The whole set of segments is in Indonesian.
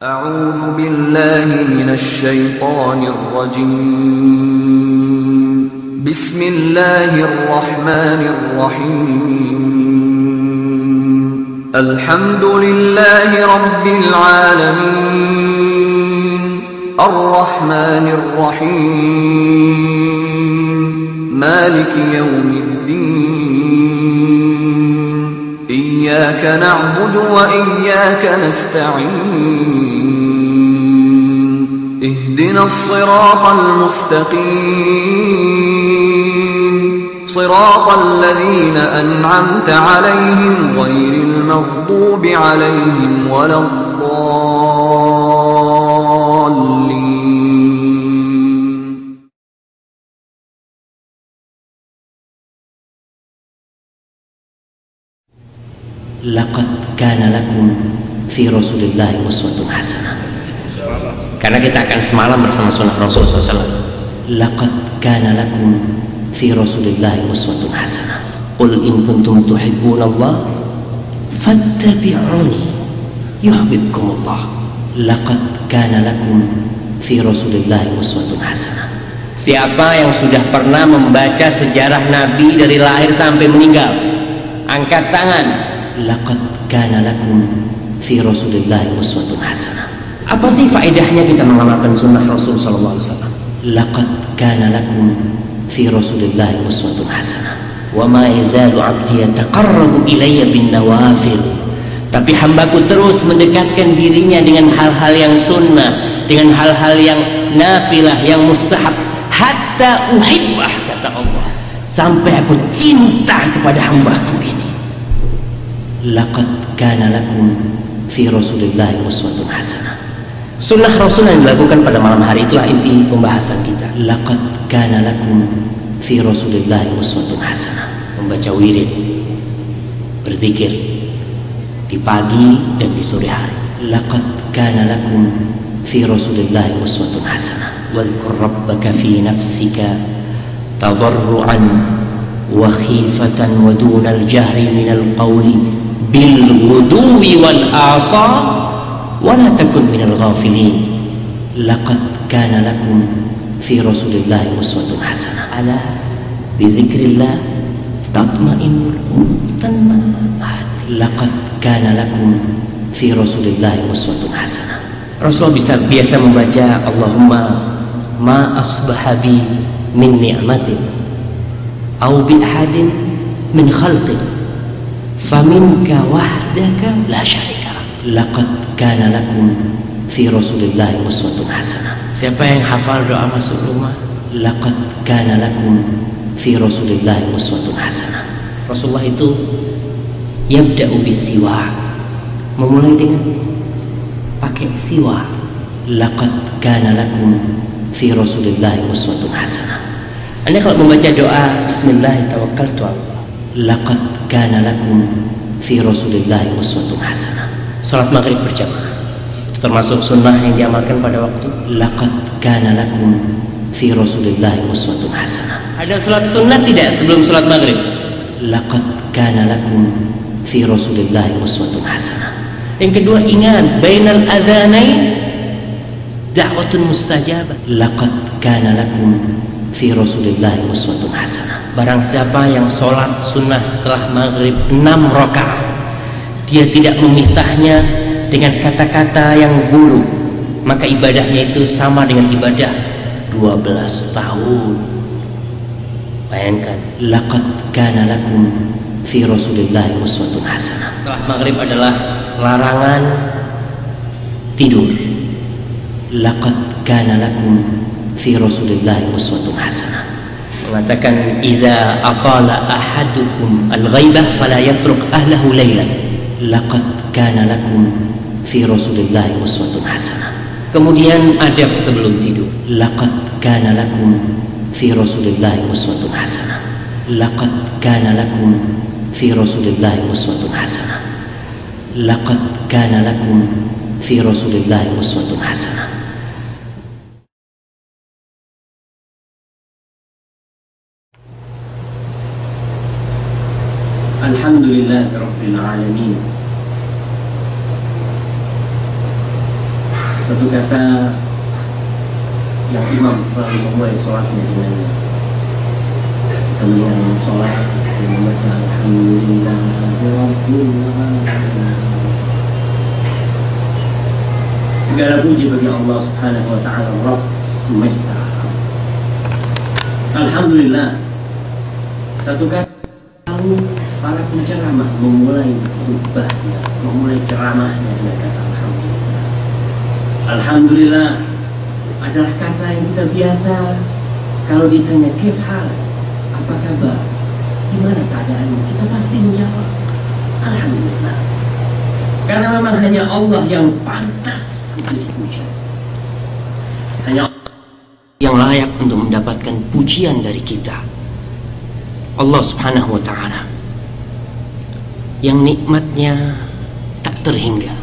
أعوذ بالله من الشيطان الرجيم. بسم الله الرحمن الرحيم. الحمد لله رب العالمين الرحمن الرحيم مالك يوم الدين إياك نعبد وإياك نستعين اهدنا الصراط المستقيم صراط الذين أنعمت عليهم غير المغضوب عليهم ولا الضالين. Laqad kana lakum fi Rasulillahi uswatun hasanah. Karena kita akan semalam bersama sunnah Rasul SAW. Laqad kana lakum fi Rasulillahi uswatun hasanah. Qul in kuntum tuhibbunallah fattabi'uni yuhibbukumullah. Laqad kana lakum fi Rasulillahi uswatun hasanah. Siapa yang sudah pernah membaca sejarah Nabi dari lahir sampai meninggal, angkat tangan. Laqad kana lakum fi Rasulillahi uswatun hasanah. Apa sih faedahnya kita mengamalkan sunnah Rasul sallallahu alaihi wasallam? Laqad kana lakum fi Rasulillahi uswatun hasanah. Wa ma yazalu 'abdi yataqarrabu ilayya bin nawafil. Tapi hambaku terus mendekatkan dirinya dengan hal-hal yang sunnah, dengan hal-hal yang nafilah, yang mustahab, hatta uhibbah, kata Allah, sampai aku cinta kepada hambaku ini. Laqad kana lakum fi Rasulillahi uswatun hasanah. Sunnah Rasul yang dilakukan pada malam hari itulah inti pembahasan kita. Laqad kana lakum fi Rasulillahi uswatun hasanah. Membaca wirid, berzikir di pagi dan di sore hari. Laqad kana lakum fi Rasulillahi uswatun hasanah. Wadhkur rabbaka fi nafsika tadarruan wa khifatan wa dunal jahri minal qawli bil ghuduwi wal asal wa la takun minal ghafilin. Laqad kana lakum fi Rasulillahi uswatun hasanah. Ala bi dzikrillah tatma'innul qulub. Tenang hati. Laqad kana lakum fi Rasulillahi uswatun hasanah. Rasul biasa membaca Allahumma ma asbaha bi min ni'matin aw bi ahadin min khalqin faminka wahdaka la syarika lak. Laqad kana lakum fi Rasulillahi uswatun hasanah. Siapa yang hafal doa masuk rumah? Laqad kana lakum fi Rasulillahi uswatun hasanah. Rasulullah itu yabda'u bisiwak, memulai dengan pakai siwak. Laqad kana lakum fi Rasulillahi uswatun hasanah. Anda kalau membaca doa bismillah tawakkaltu ala Allah, laqad kana lakum fi Rasulillahi uswatun hasanah. Salat maghrib berjamaah itu termasuk sunnah yang diamalkan pada waktu. Laqad kana lakum fi Rasulillahi uswatun hasanah. Ada salat sunnah tidak sebelum salat maghrib? Laqad kana lakum fi Rasulillahi uswatun hasanah. Yang kedua, ingat bainal adzanain da'watun mustajabah. Laqad kana lakum fi Rasulillahi uswatun hasanah. Barang siapa yang sholat sunnah setelah maghrib 6 rakaat, dia tidak memisahnya dengan kata-kata yang buruk, maka ibadahnya itu sama dengan ibadah 12 tahun. Bayangkan, laqad kana lakum fi Rasulillahi uswatun hasanah. Setelah maghrib adalah larangan tidur. Laqad kana lakum fi Rasulillahi uswatun hasanah. Mengatakan idza aqala ahadukum al-ghaibah fala yatruk ahlahu laylan. Laqad kana lakum fi Rasulillahi uswatun hasanah. Kemudian adab sebelum tidur. Laqad kana lakum fi Rasulillahi uswatun hasanah. Laqad kana lakum fi Rasulillahi uswatun hasanah. Laqad kana lakum fi Rasulillahi uswatun hasanah. Alhamdulillahirabbil alamin. Satu kata yang imam selalu memulai sholatnya dengannya. Kita melihat sholat yang membaca Alhamdulillah Rabbil Alamin. Segala puji bagi Allah Subhanahu wa Ta'ala, Rabb semesta. Alhamdulillah. Satu kata lalu para penceramah memulai khutbahnya, memulai ceramahnya dengan kata Alhamdulillah. Alhamdulillah adalah kata yang kita biasa kalau ditanya kif hal, apa kabar, gimana keadaanmu, kita pasti menjawab Alhamdulillah. Karena memang hanya Allah yang pantas untuk dipuji, hanya yang layak untuk mendapatkan pujian dari kita. Allah Subhanahu wa Ta'ala yang nikmatnya tak terhingga,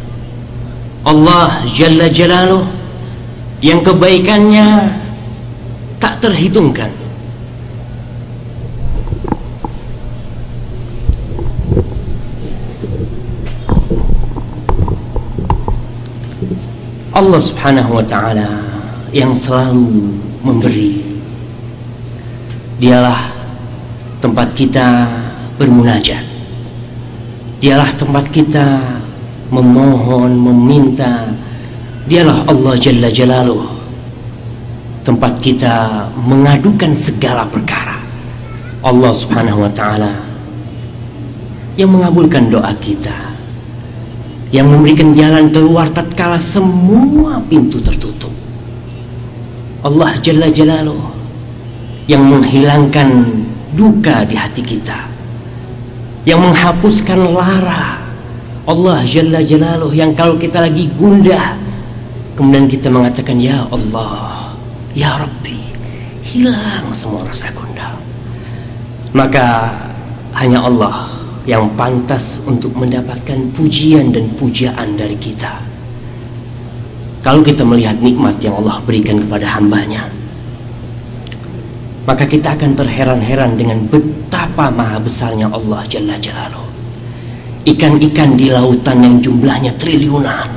Allah Jalla Jalaluh yang kebaikannya tak terhitungkan. Allah Subhanahu wa Ta'ala yang selalu memberi. Dialah tempat kita bermunajat, dialah tempat kita memohon, meminta. Dialah Allah Jalla Jalaluh, tempat kita mengadukan segala perkara. Allah Subhanahu wa Ta'ala yang mengabulkan doa kita, yang memberikan jalan keluar tatkala semua pintu tertutup. Allah Jalla Jalaluh yang menghilangkan duka di hati kita, yang menghapuskan lara. Allah Jalla Jalaluh yang kalau kita lagi gundah, kemudian kita mengatakan ya Allah, ya Rabbi, hilang semua rasa gundah. Maka hanya Allah yang pantas untuk mendapatkan pujian dan pujaan dari kita. Kalau kita melihat nikmat yang Allah berikan kepada hambanya, maka kita akan terheran-heran dengan betapa maha besarnya Allah Jalla Jalaluh. Ikan-ikan di lautan yang jumlahnya triliunan,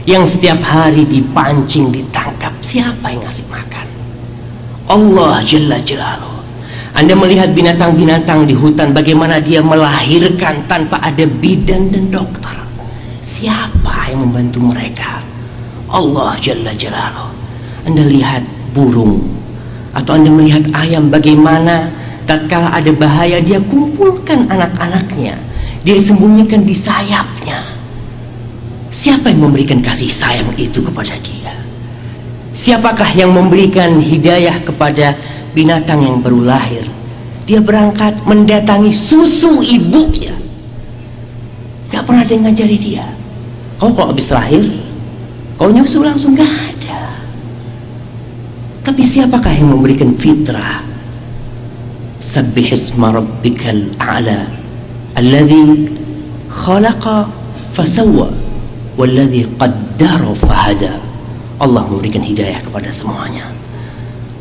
yang setiap hari dipancing, ditangkap, siapa yang ngasih makan? Allah Jalla Jalaluh. Anda melihat binatang-binatang di hutan, bagaimana dia melahirkan tanpa ada bidan dan dokter. Siapa yang membantu mereka? Allah Jalla Jalaluh. Anda lihat burung atau Anda melihat ayam, bagaimana tatkala ada bahaya dia kumpulkan anak-anaknya, dia sembunyikan di sayapnya. Siapa yang memberikan kasih sayang itu kepada dia? Siapakah yang memberikan hidayah kepada binatang yang baru lahir? Dia berangkat mendatangi susu ibunya, gak pernah ada yang ngajari dia. Kau kalau habis lahir kau nyusu langsung, gak ada. Tapi siapakah yang memberikan fitrah? Sabbihisma rabbikal a'la alladhi khalaqa fasawwa walladhi qaddara fahada. Allah memberikan hidayah kepada semuanya.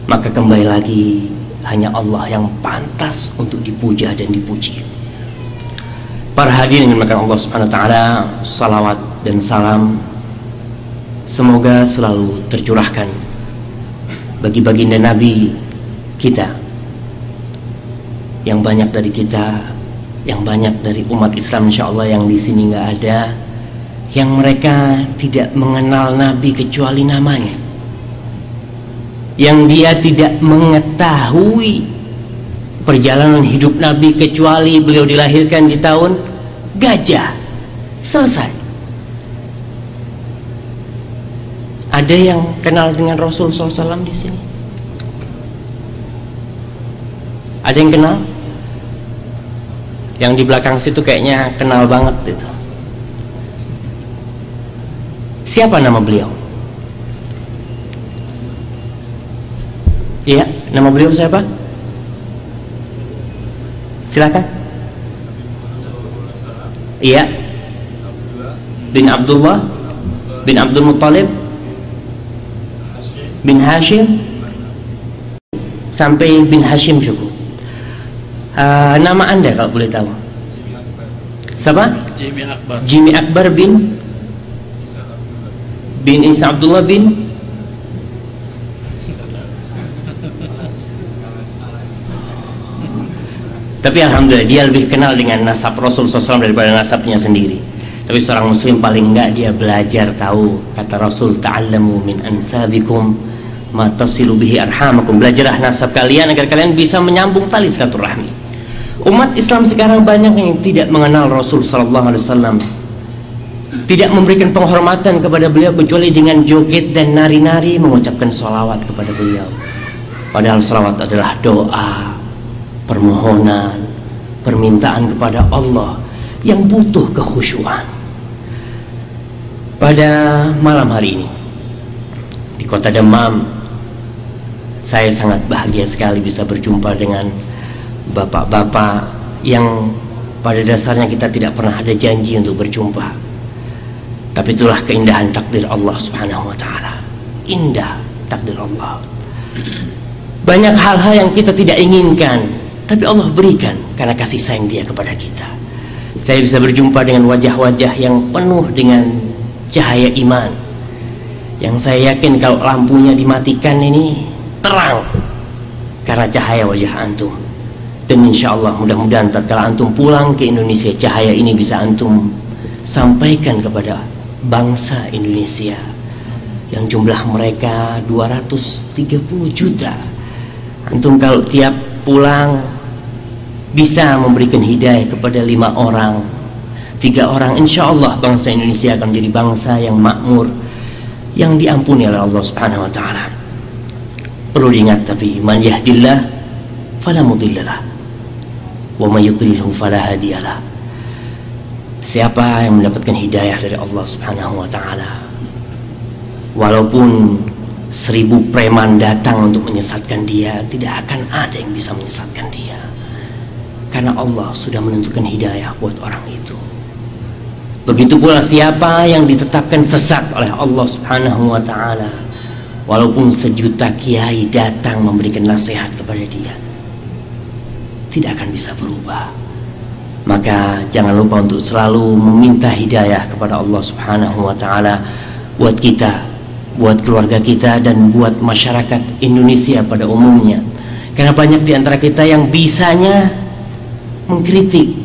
Maka kembali lagi, hanya Allah yang pantas untuk dipuja dan dipuji. Para hadirin yang dimuliakan Allah Subhanahu wa Ta'ala, salawat dan salam semoga selalu tercurahkan bagi baginda Nabi kita, yang banyak dari kita, yang banyak dari umat Islam insyaallah yang di sini nggak ada, yang mereka tidak mengenal Nabi kecuali namanya, yang dia tidak mengetahui perjalanan hidup Nabi kecuali beliau dilahirkan di tahun gajah. Selesai. Ada yang kenal dengan Rasul SAW di sini? Ada yang kenal? Yang di belakang situ kayaknya kenal banget itu. Siapa nama beliau? Iya, nama beliau siapa? Silakan. Iya. Bin Abdullah bin Abdul Muttalib bin Hashim sampai bin Hashim cukup. Nama Anda kalau boleh tahu? Siapa? Jimmy Akbar. Jimmy Akbar bin Isa Abdullah bin tapi alhamdulillah dia lebih kenal dengan nasab Rasul SAW daripada nasabnya sendiri. Tapi seorang muslim paling enggak dia belajar tahu kata Rasul, ta'allamu min ansabikum ma tasilu bihi arhamakum, belajarlah nasab kalian agar kalian bisa menyambung tali silaturahmi. Umat Islam sekarang banyak yang tidak mengenal Rasul SAW, tidak memberikan penghormatan kepada beliau kecuali dengan joget dan nari-nari mengucapkan sholawat kepada beliau. Padahal sholawat adalah doa, permohonan, permintaan kepada Allah yang butuh kekhusyuan. Pada malam hari ini di kota Demam, saya sangat bahagia sekali bisa berjumpa dengan bapak-bapak yang pada dasarnya kita tidak pernah ada janji untuk berjumpa. Tapi itulah keindahan takdir Allah Subhanahu wa ta'ala. Indah takdir Allah. Banyak hal-hal yang kita tidak inginkan, tapi Allah berikan karena kasih sayang Dia kepada kita. Saya bisa berjumpa dengan wajah-wajah yang penuh dengan cahaya iman, yang saya yakin kalau lampunya dimatikan ini terang karena cahaya wajah antum. Dan insya Allah mudah-mudahan tatkala antum pulang ke Indonesia, cahaya ini bisa antum sampaikan kepada bangsa Indonesia yang jumlah mereka 230 juta. Antum kalau tiap pulang bisa memberikan hidayah kepada 5 orang, 3 orang, insya Allah bangsa Indonesia akan menjadi bangsa yang makmur, yang diampuni oleh Allah Subhanahu wa ta'ala. Perlu diingat tapi, man yahdillah fala mudhillalah wa may yudlilhu fala hadiyalah. Siapa yang mendapatkan hidayah dari Allah Subhanahu wa ta'ala, walaupun 1000 preman datang untuk menyesatkan dia, tidak akan ada yang bisa menyesatkan dia, karena Allah sudah menentukan hidayah buat orang itu. Begitu pula siapa yang ditetapkan sesat oleh Allah Subhanahu wa ta'ala, walaupun 1 juta kiai datang memberikan nasihat kepada dia, tidak akan bisa berubah. Maka jangan lupa untuk selalu meminta hidayah kepada Allah Subhanahu wa ta'ala buat kita, buat keluarga kita, dan buat masyarakat Indonesia pada umumnya. Karena banyak di antara kita yang bisanya mengkritik.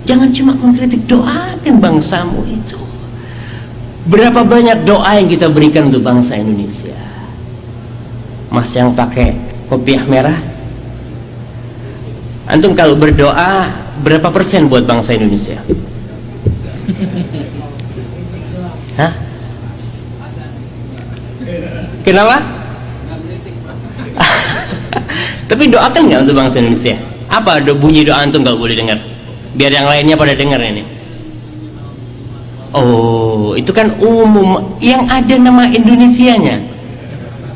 Jangan cuma mengkritik, doakan bangsamu itu. Berapa banyak doa yang kita berikan untuk bangsa Indonesia. Mas yang pakai kopiah merah, antum kalau berdoa berapa persen buat bangsa Indonesia? Hah? Kenapa? Tapi doakan nggak untuk bangsa Indonesia? Apa bunyi doa antum kalau boleh dengar? Biar yang lainnya pada dengar ini. Oh, itu kan umum, yang ada nama Indonesianya.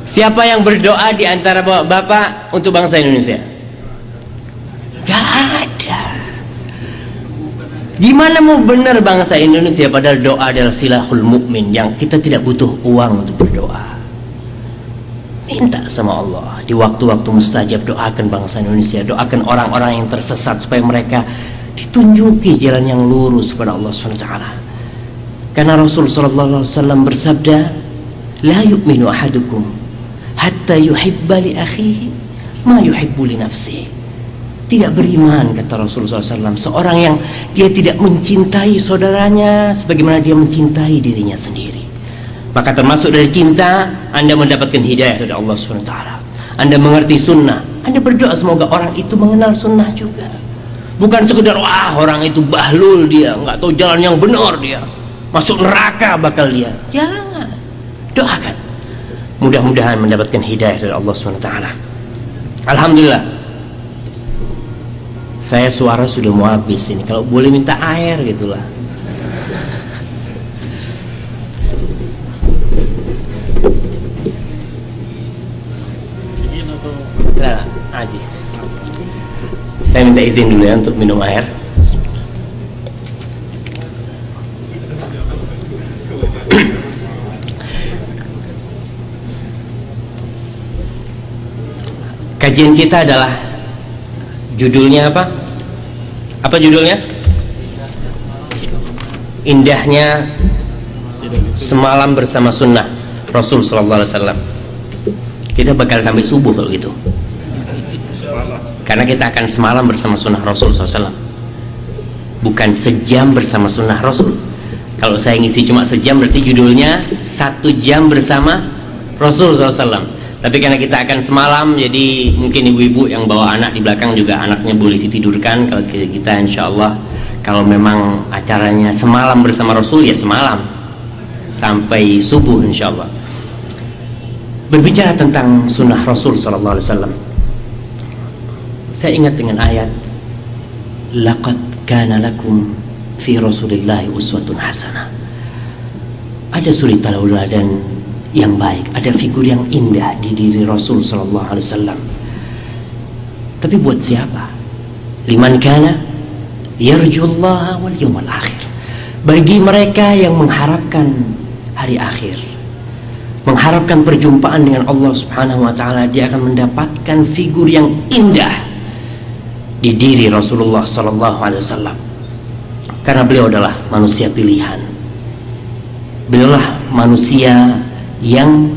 Siapa yang berdoa di antara bapak untuk bangsa Indonesia? Gak ada. Gimana mau benar bangsa Indonesia padahal doa adalah silahul mukmin, yang kita tidak butuh uang untuk berdoa. Minta sama Allah di waktu-waktu mustajab, doakan bangsa Indonesia, doakan orang-orang yang tersesat supaya mereka ditunjuki jalan yang lurus kepada Allah SWT. Karena Rasul sallallahu alaihi wasallam bersabda, la yu'minu ahadukum hatta yuhibba li akhihi ma yuhibbu li nafsihi. Tidak beriman, kata Rasulullah SAW, seorang yang dia tidak mencintai saudaranya sebagaimana dia mencintai dirinya sendiri. Maka termasuk dari cinta, Anda mendapatkan hidayah dari Allah SWT. Anda mengerti sunnah, Anda berdoa semoga orang itu mengenal sunnah juga. Bukan sekedar, wah orang itu bahlul dia, nggak tahu jalan yang benar dia, masuk neraka bakal dia. Jangan, doakan. Mudah-mudahan mendapatkan hidayah dari Allah SWT. Alhamdulillah, saya suara sudah mau habis ini. Kalau boleh minta air gitulah. Nah, Adi, saya minta izin dulu ya untuk minum air. Kajian kita adalah, judulnya apa? Apa judulnya? Indahnya semalam bersama sunnah Rasul Sallallahu Alaihi Wasallam, kita bakal sampai subuh kalau gitu, karena kita akan semalam bersama sunnah Rasul SAW, bukan sejam bersama sunnah Rasul. Kalau saya ngisi cuma sejam berarti judulnya 1 jam bersama Rasul SAW. Tapi karena kita akan semalam, jadi mungkin ibu-ibu yang bawa anak di belakang juga anaknya boleh ditidurkan. Kalau kita insya Allah, kalau memang acaranya semalam bersama Rasul, ya semalam sampai subuh insya Allah. Berbicara tentang sunnah Rasul Sallallahu Alaihi Wasallam, saya ingat dengan ayat laqad kana lakum fi rasulillahi uswatun hasanah. Ada suri tauladan yang baik, ada figur yang indah di diri Rasul Sallallahu Alaihi Wasallam. Tapi buat siapa? Liman kana yarjullaha wal yawmal akhir. Bagi mereka yang mengharapkan hari akhir, mengharapkan perjumpaan dengan Allah Subhanahu wa taala, dia akan mendapatkan figur yang indah di diri Rasulullah Sallallahu Alaihi Wasallam. Karena beliau adalah manusia pilihan. Beliau adalah manusia yang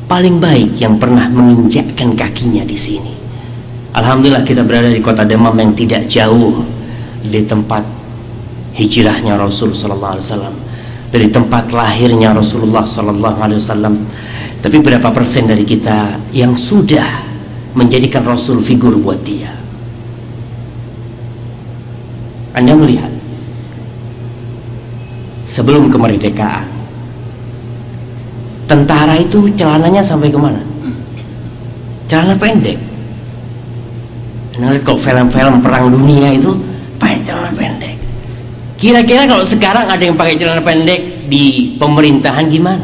paling baik yang pernah menginjakkan kakinya di sini. Alhamdulillah kita berada di kota Demam yang tidak jauh dari tempat hijrahnya Rasul Sallallahu Alaihi Wasallam, dari tempat lahirnya Rasulullah Sallallahu Alaihi Wasallam. Tapi berapa persen dari kita yang sudah menjadikan Rasul figur buat dia? Anda melihat sebelum kemerdekaan, tentara itu celananya sampai kemana? Celana pendek. Nah, kalau film-film perang dunia itu pakai celana pendek. Kira-kira kalau sekarang ada yang pakai celana pendek di pemerintahan gimana?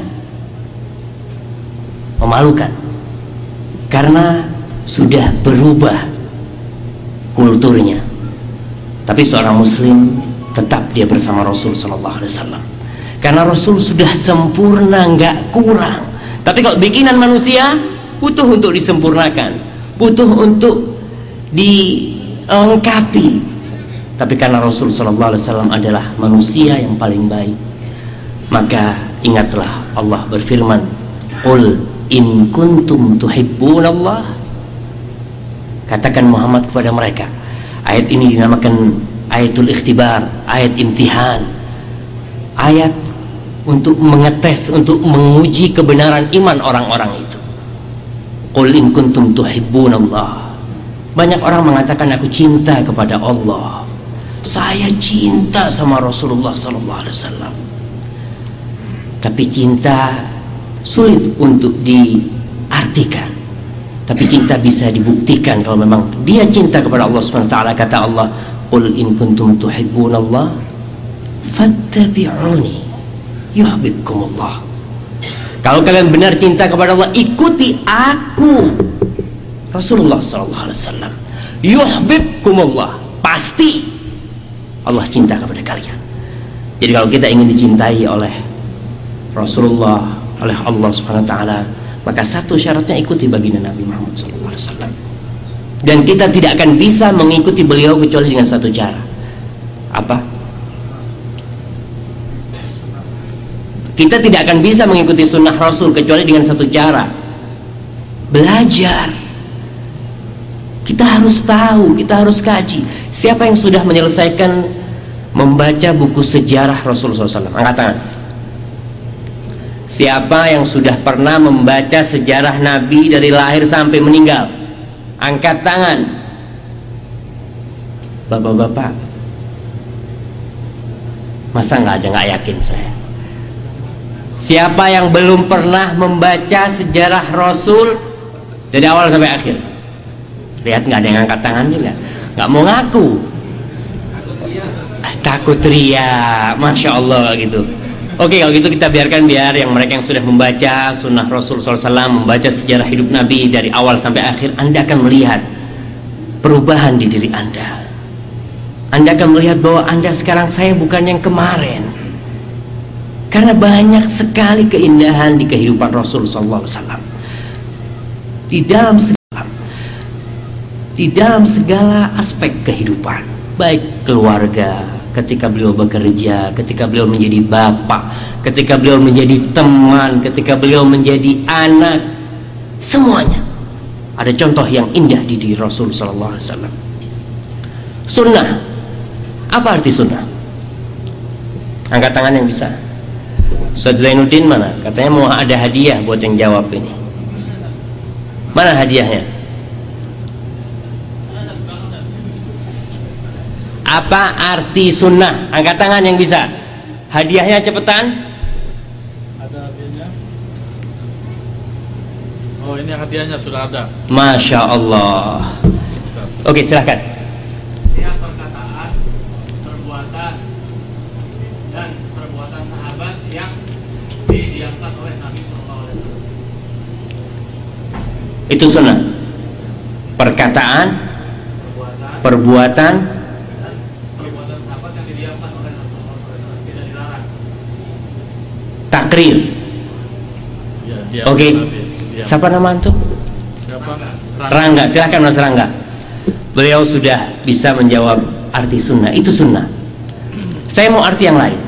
Memalukan. Karena sudah berubah kulturnya. Tapi seorang muslim tetap dia bersama Rasul Sallallahu Alaihi Wasallam. Karena Rasul sudah sempurna, nggak kurang. Tapi kalau bikinan manusia butuh untuk disempurnakan, butuh untuk dilengkapi. Tapi karena Rasul Sallallahu Alaihi Wasallam adalah manusia yang paling baik, maka ingatlah Allah berfirman, "Qul in kuntum tuhibbunallah." Katakan Muhammad kepada mereka. Ayat ini dinamakan ayatul ikhtibar, ayat imtihan, ayat untuk mengetes, untuk menguji kebenaran iman orang-orang itu. Qul in kuntum tuhibbunallah. Banyak orang mengatakan aku cinta kepada Allah, saya cinta sama Rasulullah Sallallahu Alaihi Wasallam. Tapi cinta sulit untuk diartikan. Tapi cinta bisa dibuktikan kalau memang dia cinta kepada Allah Subhanahu wa taala. Kata Allah, "Qul in kuntum tuhibbunallah fattabi'uni yuhibbukumullah." Kalau kalian benar cinta kepada Allah, ikuti aku, Rasulullah Sallallahu Alaihi Wasallam. Yuhibbukumullah, pasti Allah cinta kepada kalian. Jadi kalau kita ingin dicintai oleh Rasulullah, oleh Allah Subhanahu wa taala, maka satu syaratnya ikuti baginda Nabi Muhammad Sallallahu Alaihi Wasallam. Dan kita tidak akan bisa mengikuti beliau kecuali dengan satu cara. Apa? Kita tidak akan bisa mengikuti sunnah Rasul kecuali dengan satu cara. Belajar. Kita harus tahu, kita harus kaji. Siapa yang sudah menyelesaikan membaca buku sejarah Rasul SAW? Angkat tangan. Siapa yang sudah pernah membaca sejarah Nabi dari lahir sampai meninggal? Angkat tangan. Bapak-bapak, masa nggak ada, nggak yakin saya. Siapa yang belum pernah membaca sejarah Rasul dari awal sampai akhir? Lihat nggak ada yang angkat tangan juga, nggak mau ngaku. Takut ria, masya Allah gitu. Oke, kalau gitu kita biarkan biar yang mereka yang sudah membaca sunnah Rasul SAW, membaca sejarah hidup Nabi dari awal sampai akhir, Anda akan melihat perubahan di diri Anda. Anda akan melihat bahwa Anda sekarang saya bukan yang kemarin. Karena banyak sekali keindahan di kehidupan Rasul SAW. Di dalam segala aspek kehidupan, baik keluarga, ketika beliau bekerja, ketika beliau menjadi bapak, ketika beliau menjadi teman, ketika beliau menjadi anak, semuanya ada contoh yang indah di diri Rasul sallallahu alaihi wasallam. Sunnah. Apa arti sunnah? Angkat tangan yang bisa. Ustaz Zainuddin mana? Katanya mau ada hadiah buat yang jawab ini. Mana hadiahnya? Apa arti sunnah? Angkat tangan yang bisa. Hadiahnya cepetan. Ada hadiahnya. Oh, ini hadiahnya sudah ada. Masya Allah. Oke, silahkan. Lihat perkataan, perbuatan, dan perbuatan sahabat yang didiamkan oleh Nabi SAW. Itu sunnah. Perkataan, perbuatan, Dan perbuatan sahabat yang didiamkan oleh Rasulullah SAW tidak dilarang. takrir. Ya, dia Oke. dia. Siapa nama antum? Siapa? Rangga. Silahkan Mas Rangga. Beliau sudah bisa menjawab arti sunnah. Itu sunnah. Saya mau arti yang lain.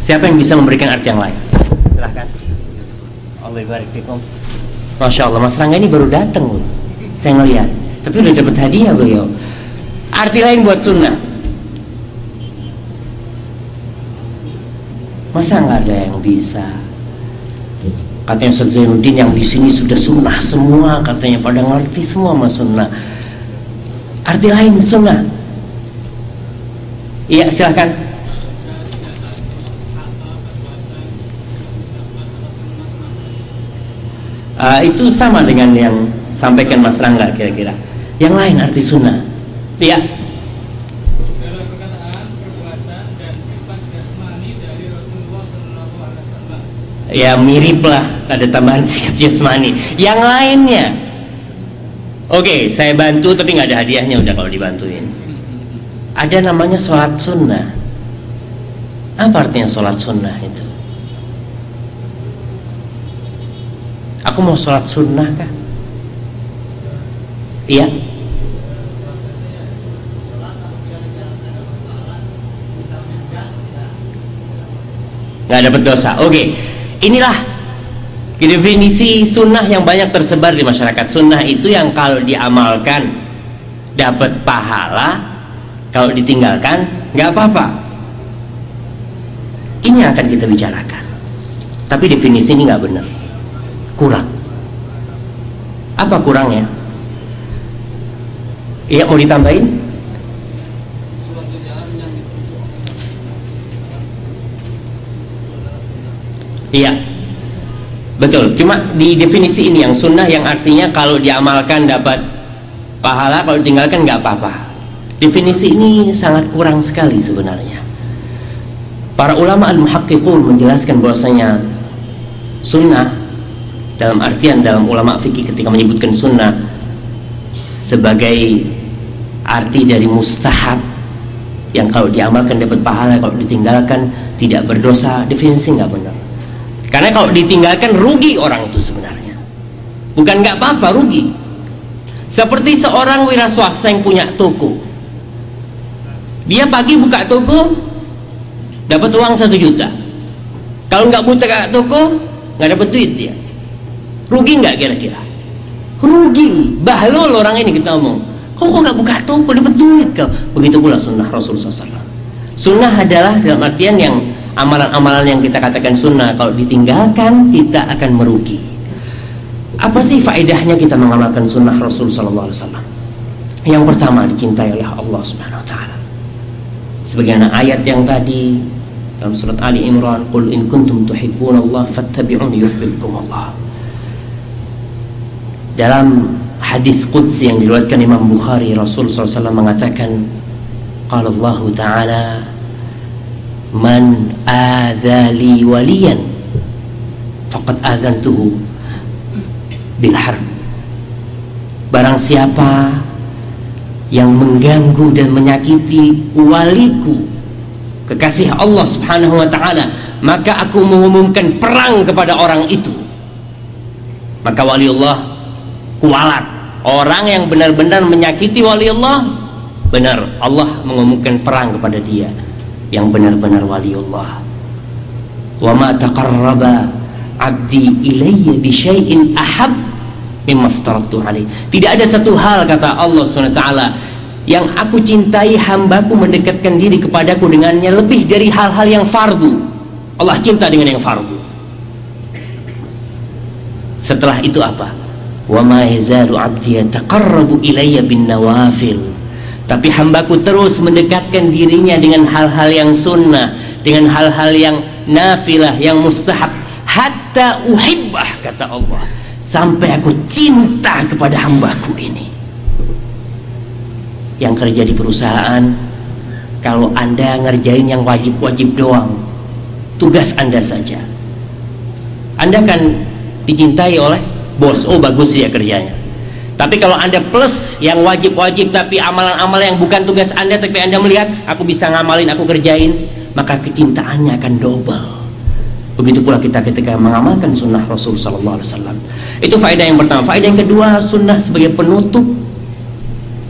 Siapa yang bisa memberikan arti yang lain? Silahkan. Allah barik fikum. Masya Allah, Mas Rangga ini baru datang, saya ngelihat. Tapi udah dapat hadiah beliau. Arti lain buat sunnah. Masa nggak ada yang bisa? Katanya Ustaz Zainuddin yang di sini sudah sunnah semua, katanya pada ngerti semua mas sunnah. Arti lain sunnah. Iya, silahkan. Itu sama dengan yang sampaikan Mas Rangga kira-kira. Yang lain arti sunnah. Iya. Segala perkataan, perbuatan, dan sifat jasmani dari Rasulullah SAW. Ya mirip lah, ada tambahan sikap jasmani. Yang lainnya, oke, saya bantu tapi nggak ada hadiahnya udah kalau dibantuin. Ada namanya sholat sunnah. Apa artinya sholat sunnah itu? Aku mau sholat sunnah kah? Iya. Nggak dapat dosa. Oke. Inilah definisi sunnah yang banyak tersebar di masyarakat. Sunnah itu yang kalau diamalkan dapat pahala, kalau ditinggalkan nggak apa-apa. Ini yang akan kita bicarakan. Tapi definisi ini nggak benar, kurang. Apa kurangnya? Iya, mau ditambahin? Iya, betul. Cuma di definisi ini yang sunnah yang artinya kalau diamalkan dapat pahala, kalau ditinggalkan nggak apa-apa. Definisi ini sangat kurang sekali sebenarnya. Para ulama al-muhaqqiqun menjelaskan bahwasanya sunnah dalam artian dalam ulama fikih ketika menyebutkan sunnah sebagai arti dari mustahab yang kalau diamalkan dapat pahala, kalau ditinggalkan tidak berdosa. Definisi nggak benar. Karena kalau ditinggalkan rugi orang itu sebenarnya. Bukan nggak apa-apa, rugi. Seperti seorang wira swasta yang punya toko. Dia pagi buka toko, dapat uang 1 juta. Kalau nggak buka toko, nggak dapat duit dia. Rugi nggak kira-kira? Rugi. Bahlul orang ini kita omong. Kok nggak buka toko dapat duit kau? Begitu pula sunnah Rasulullah SAW. Sunnah adalah dalam artian yang amalan-amalan yang kita katakan sunnah kalau ditinggalkan kita akan merugi. Apa sih faedahnya kita mengamalkan sunnah Rasul sallallahu alaihi wasallam? Yang pertama, dicintai oleh Allah Subhanahu wa taala. Sebagaimana ayat yang tadi dalam surat Ali Imran, "Qul in kuntum tuhibbunallaha fattabi'uni yuhibbukumullah." Dalam hadis qudsi yang diriwayatkan Imam Bukhari, Rasul sallallahu alaihi wasallam mengatakan, qala Allah Ta'ala, "Man adzali waliyan faqad adzantuhu bil harb." Barang siapa yang mengganggu dan menyakiti waliku, kekasih Allah Subhanahu wa taala, maka aku mengumumkan perang kepada orang itu. Maka waliullah kualat. Orang yang benar-benar menyakiti waliullah benar Allah mengumumkan perang kepada dia yang benar-benar waliullah. Wa ma taqarraba 'abdi ilayya bi syai'in ahab mimma aftaratu alaihi. Tidak ada satu hal, kata Allah SWT, yang aku cintai hambaku mendekatkan diri kepadaku dengannya lebih dari hal-hal yang fardu. Allah cinta dengan yang fardu. Setelah itu apa? Wa ma yazalu 'abdi yataqarrabu ilayya bin nawafil. Tapi hambaku terus mendekatkan dirinya dengan hal-hal yang sunnah, dengan hal-hal yang nafilah, yang mustahab, hatta uhibbah, kata Allah, sampai aku cinta kepada hambaku ini. Yang kerja di perusahaan, kalau Anda ngerjain yang wajib-wajib doang, tugas Anda saja, Anda akan dicintai oleh bos. Oh, bagus ya kerjanya. Tapi kalau Anda plus yang wajib-wajib, tapi amalan-amalan yang bukan tugas Anda, tapi Anda melihat aku bisa ngamalin, aku kerjain, maka kecintaannya akan double. Begitu pula kita ketika mengamalkan sunnah Rasul sallallahu alaihi wasallam. Itu faedah yang pertama. Faedah yang kedua, sunnah sebagai penutup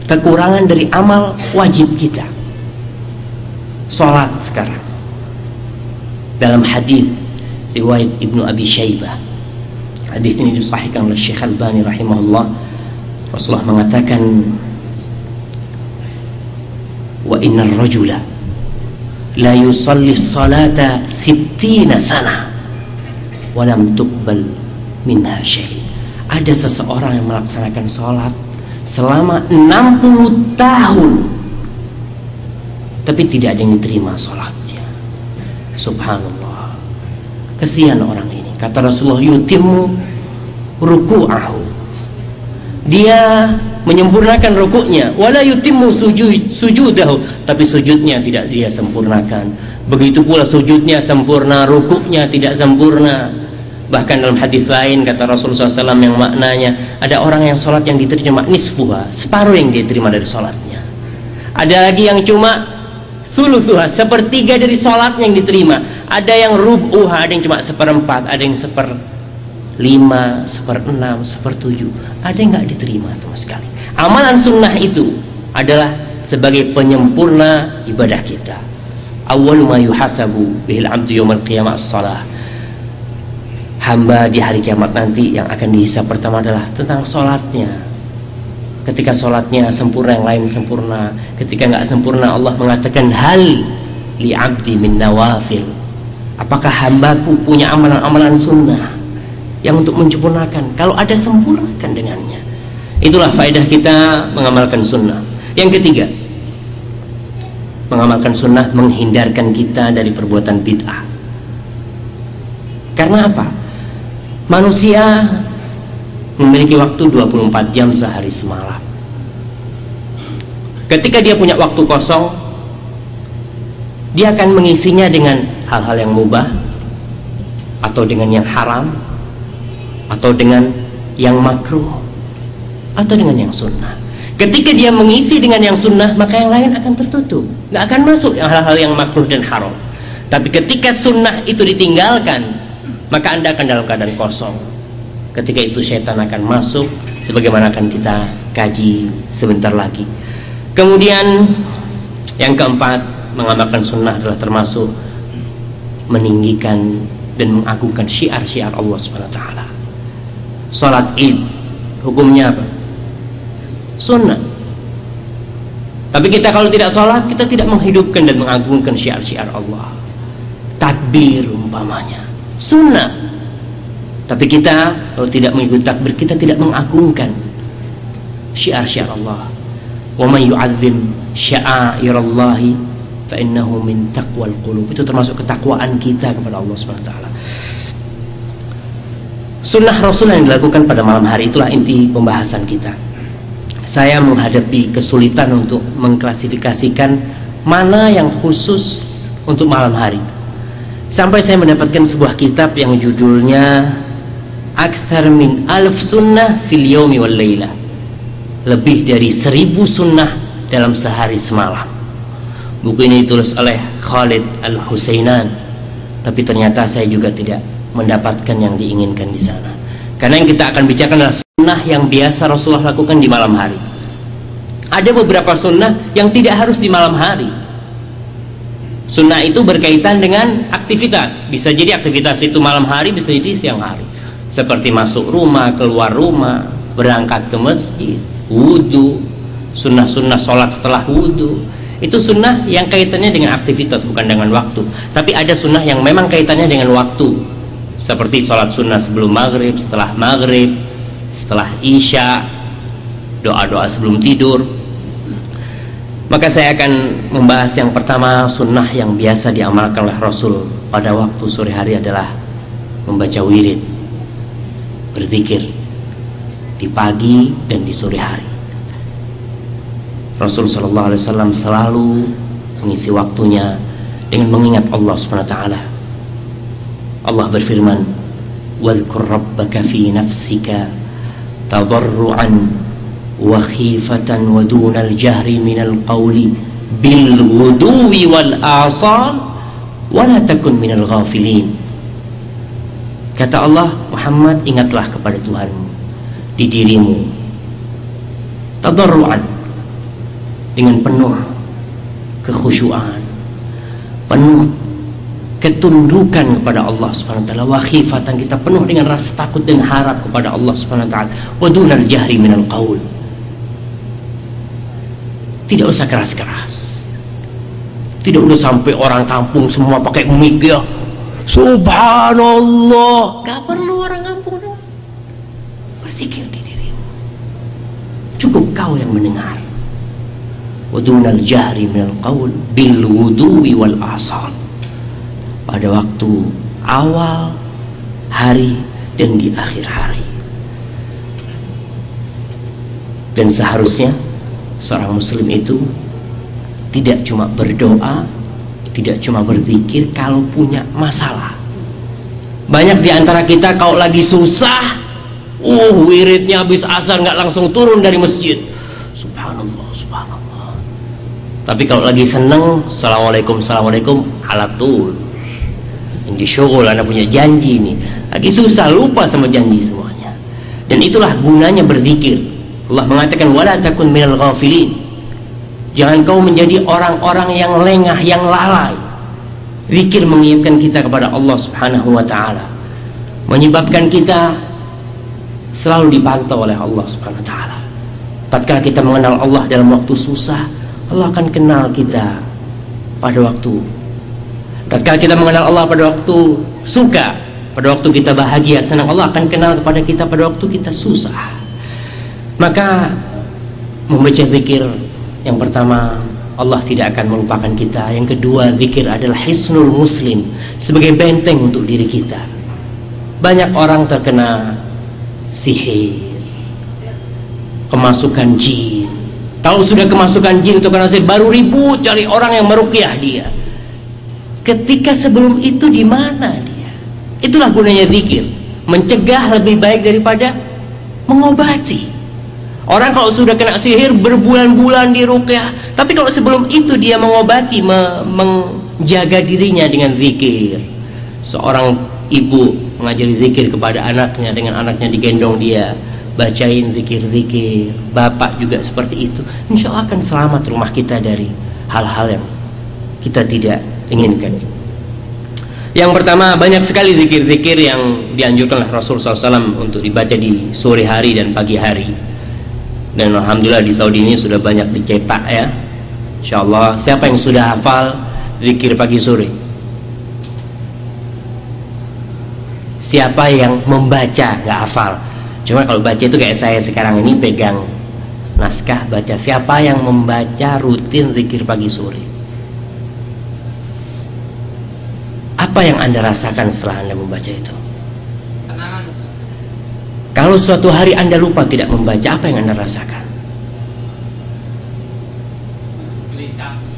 kekurangan dari amal wajib kita. Salat sekarang. Dalam hadis riwayat Ibnu Abi Syaibah, hadis ini disahihkan oleh Syekh Albani rahimahullah, Rasulullah mengatakan, wa innar rajula la yusalli salata 60 sana wa lam tuqbal minha syai'. Ada seseorang yang melaksanakan salat selama 60 tahun tapi tidak ada yang diterima salatnya. Subhanallah, kesian orang ini. Kata Rasulullah, yutimmu ruku'ahu, dia menyempurnakan rukuknya, wala yutimmu sujudahu, tapi sujudnya tidak dia sempurnakan. Begitu pula sujudnya sempurna, rukuknya tidak sempurna. Bahkan dalam hadis lain kata Rasulullah SAW yang maknanya, ada orang yang sholat yang diterima nisfuha, separuh yang dia terima dari sholatnya. Ada lagi yang cuma thuluthuha, sepertiga dari sholatnya yang diterima. Ada yang rub'uha, ada yang cuma seperempat, ada yang 1/5, 1/6, 1/7, ada yang nggak diterima sama sekali. Amalan sunnah itu adalah sebagai penyempurna ibadah kita. Awwalu ma yuhasabu bihil abdu yawmal qiyamah as-salah. Hamba di hari kiamat nanti yang akan dihisab pertama adalah tentang sholatnya. Ketika sholatnya sempurna, yang lain sempurna. Ketika nggak sempurna, Allah mengatakan hal li abdi min nawafil. Apakah hambaku punya amalan-amalan sunnah yang untuk menyempurnakan? Kalau ada, sempurnakan dengannya. Itulah faedah kita mengamalkan sunnah. Yang ketiga, mengamalkan sunnah menghindarkan kita dari perbuatan bid'ah. Karena apa? Manusia memiliki waktu 24 jam sehari semalam. Ketika dia punya waktu kosong, dia akan mengisinya dengan hal-hal yang mubah, atau dengan yang haram, atau dengan yang makruh, atau dengan yang sunnah. Ketika dia mengisi dengan yang sunnah, maka yang lain akan tertutup, nggak akan masuk hal-hal yang makruh dan haram. Tapi ketika sunnah itu ditinggalkan, maka Anda akan dalam keadaan kosong. Ketika itu syaitan akan masuk, sebagaimana akan kita kaji sebentar lagi. Kemudian yang keempat, mengamalkan sunnah adalah termasuk meninggikan dan mengagungkan syiar-syiar Allah SWT. Salat Id hukumnya apa? Sunnah. Tapi kita kalau tidak sholat, kita tidak menghidupkan dan mengagungkan syiar-syiar Allah. Takbir umpamanya sunnah. Tapi kita kalau tidak mengikuti takbir, kita tidak mengagungkan syiar-syiar Allah. Wa man yu'azzim sya'airallahi fa innahu min taqwal qulub. Itu termasuk ketakwaan kita kepada Allah SWT. Sunnah Rasul yang dilakukan pada malam hari, itulah inti pembahasan kita. Saya menghadapi kesulitan untuk mengklasifikasikan mana yang khusus untuk malam hari, sampai saya mendapatkan sebuah kitab yang judulnya Akthar min alf sunnah fil yawmi wal laylah. Lebih dari 1000 sunnah dalam sehari semalam. Buku ini ditulis oleh Khalid Al-Husainan, tapi ternyata saya juga tidak mendapatkan yang diinginkan di sana. Karena yang kita akan bicarakan adalah sunnah yang biasa Rasulullah lakukan di malam hari. Ada beberapa sunnah yang tidak harus di malam hari. Sunnah itu berkaitan dengan aktivitas. Bisa jadi aktivitas itu malam hari, bisa jadi siang hari. Seperti masuk rumah, keluar rumah, berangkat ke masjid, wudhu, sunnah-sunnah sholat setelah wudhu. Itu sunnah yang kaitannya dengan aktivitas, bukan dengan waktu. Tapi ada sunnah yang memang kaitannya dengan waktu, seperti sholat sunnah sebelum maghrib, setelah maghrib, setelah isya, doa-doa sebelum tidur. Maka saya akan membahas yang pertama, sunnah yang biasa diamalkan oleh Rasul pada waktu sore hari adalah membaca wirid, berzikir di pagi dan di sore hari. Rasul sallallahu alaihi wasallam selalu mengisi waktunya dengan mengingat Allah Subhanahu wa taala. Allah berfirman, "Wadhkur rabbaka fi nafsika tadarruan wa khifatan wa dunal jahri minal qawli bil ghuduwi wal asal wa la takun minal ghafilin." Kata Allah, Muhammad, ingatlah kepada Tuhanmu di dirimu tadarruan, dengan penuh kekhusyuan, penuh ketundukan kepada Allah Subhanahu wa taala, wa khifatan, kita penuh dengan rasa takut dan harap kepada Allah Subhanahu wa taala, wa dunal jahri minal qaul, tidak usah keras-keras, tidak usah sampai orang kampung semua pakai mic ya, subhanallah, gak perlu orang kampung dong. Berzikir di dirimu, cukup kau yang mendengar. Wadunal jahri minal qaul bil wuduwi wal asal, pada waktu awal hari dan di akhir hari. Dan seharusnya seorang muslim itu tidak cuma berdoa, tidak cuma berzikir kalau punya masalah. Banyak di antara kita kalau lagi susah, wiridnya habis asar nggak langsung turun dari masjid, subhanallah, subhanallah. Tapi kalau lagi seneng, assalamualaikum, assalamualaikum, alatul. Ini syukur, anda punya janji nih. Lagi susah, lupa sama janji semuanya. Dan itulah gunanya berzikir. Allah mengatakan, wala takun minal ghafilin. Jangan kau menjadi orang-orang yang lengah, yang lalai. Zikir mengingatkan kita kepada Allah Subhanahu wa taala, menyebabkan kita selalu dipantau oleh Allah Subhanahu wa taala. Tatkala kita mengenal Allah dalam waktu susah, Allah akan kenal kita pada waktu. Tatkala kita mengenal Allah pada waktu suka, pada waktu kita bahagia, senang, Allah akan kenal kepada kita pada waktu kita susah. Maka membaca zikir, yang pertama, Allah tidak akan melupakan kita. Yang kedua, zikir adalah hisnul muslim, sebagai benteng untuk diri kita. Banyak orang terkena sihir, kemasukan jin. Kalau sudah kemasukan jin atau kena sihir, baru ribut cari orang yang meruqyah dia. Ketika sebelum itu di mana dia? Itulah gunanya zikir, mencegah lebih baik daripada mengobati. Orang kalau sudah kena sihir berbulan-bulan di ruqyah, tapi kalau sebelum itu dia mengobati, menjaga dirinya dengan zikir. Seorang ibu mengajari zikir kepada anaknya, dengan anaknya digendong dia, bacain zikir-zikir. Bapak juga seperti itu, insya Allah akan selamat rumah kita dari hal-hal yang kita tidak inginkan. Yang pertama, banyak sekali zikir-zikir yang dianjurkan oleh Rasulullah SAW untuk dibaca di sore hari dan pagi hari. Dan alhamdulillah di Saudi ini sudah banyak dicetak ya, insya Allah. Siapa yang sudah hafal zikir pagi sore? Siapa yang membaca nggak hafal? Cuma kalau baca itu kayak saya sekarang ini pegang naskah baca. Siapa yang membaca rutin zikir pagi sore? Apa yang Anda rasakan setelah Anda membaca itu? Kalau suatu hari Anda lupa tidak membaca, apa yang Anda rasakan?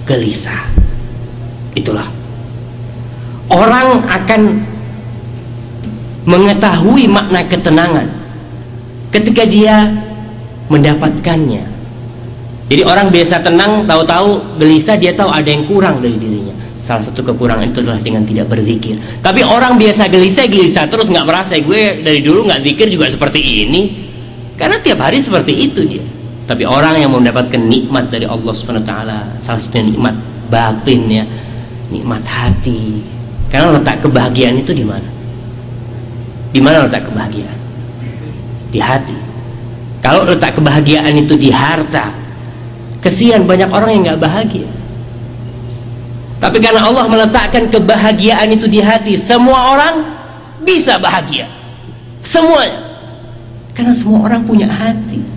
Gelisah. Itulah, orang akan mengetahui makna ketenangan ketika dia mendapatkannya. Jadi orang biasa tenang, tahu-tahu gelisah, dia tahu ada yang kurang dari dirinya. Salah satu kekurangan itu adalah dengan tidak berzikir. Tapi orang biasa gelisah terus, nggak merasa gue dari dulu nggak zikir juga seperti ini, karena tiap hari seperti itu dia. Tapi orang yang mendapatkan nikmat dari Allah SWT, salah satunya nikmat batin ya, nikmat hati. Karena letak kebahagiaan itu di mana? Di mana letak kebahagiaan? Di hati. Kalau letak kebahagiaan itu di harta, kesian banyak orang yang nggak bahagia. Tapi karena Allah meletakkan kebahagiaan itu di hati, semua orang bisa bahagia. Semuanya. Karena semua orang punya hati.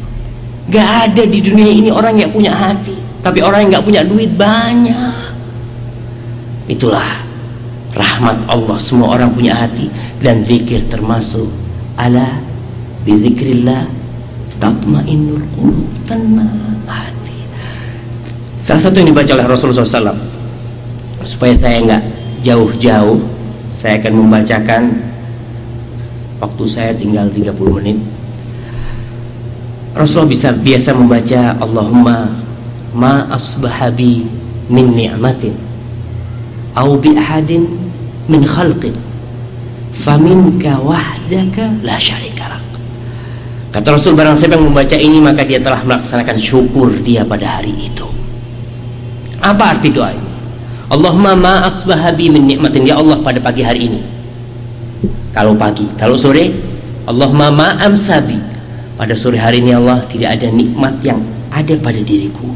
Gak ada di dunia ini orang yang punya hati. Tapi orang yang gak punya duit banyak. Itulah rahmat Allah. Semua orang punya hati. Dan zikir termasuk. Ala bizikrillah tatmainnul qulub. Tenang hati. Salah satu yang dibaca oleh Rasulullah SAW, supaya saya nggak jauh-jauh, saya akan membacakan. Waktu saya tinggal 30 menit. Rasulullah biasa membaca Allahumma ma asbahabi min ni'matin au bi ahadin min khalqin faminka wahdaka la syarika lak. Kata Rasul, barang siapa yang membaca ini maka dia telah melaksanakan syukur dia pada hari itu. Apa arti doa ini? Allahumma ma asbahabi min ni'matin, ya Allah pada pagi hari ini. Kalau pagi, kalau sore, Allahumma ma amsabi, pada sore hari ini Allah tidak ada nikmat yang ada pada diriku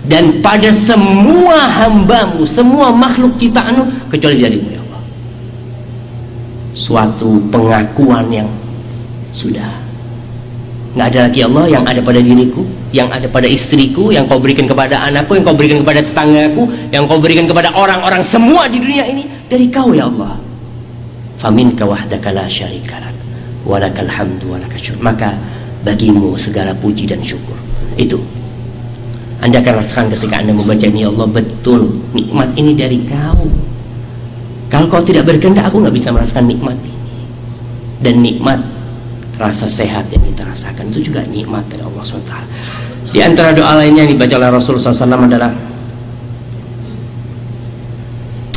dan pada semua hambamu, semua makhluk ciptaanmu kecuali darimu ya Allah. Suatu pengakuan yang sudah nggak ada lagi Allah yang ada pada diriku, yang ada pada istriku, yang kau berikan kepada anakku, yang kau berikan kepada tetanggaku, yang kau berikan kepada orang-orang semua di dunia ini dari kau ya Allah. Faminka wahdaka la syarika lak walakal hamdu walakal syukur. Maka bagimu segala puji dan syukur. Itu Anda akan rasakan ketika Anda membaca ini, ya Allah, betul nikmat ini dari kau. Kalau kau tidak berkehendak, aku nggak bisa merasakan nikmat ini. Dan nikmat rasa sehat yang kita rasakan itu juga nikmat dari Allah SWT. Di antara doa lainnya yang dibaca oleh Rasulullah SAW adalah,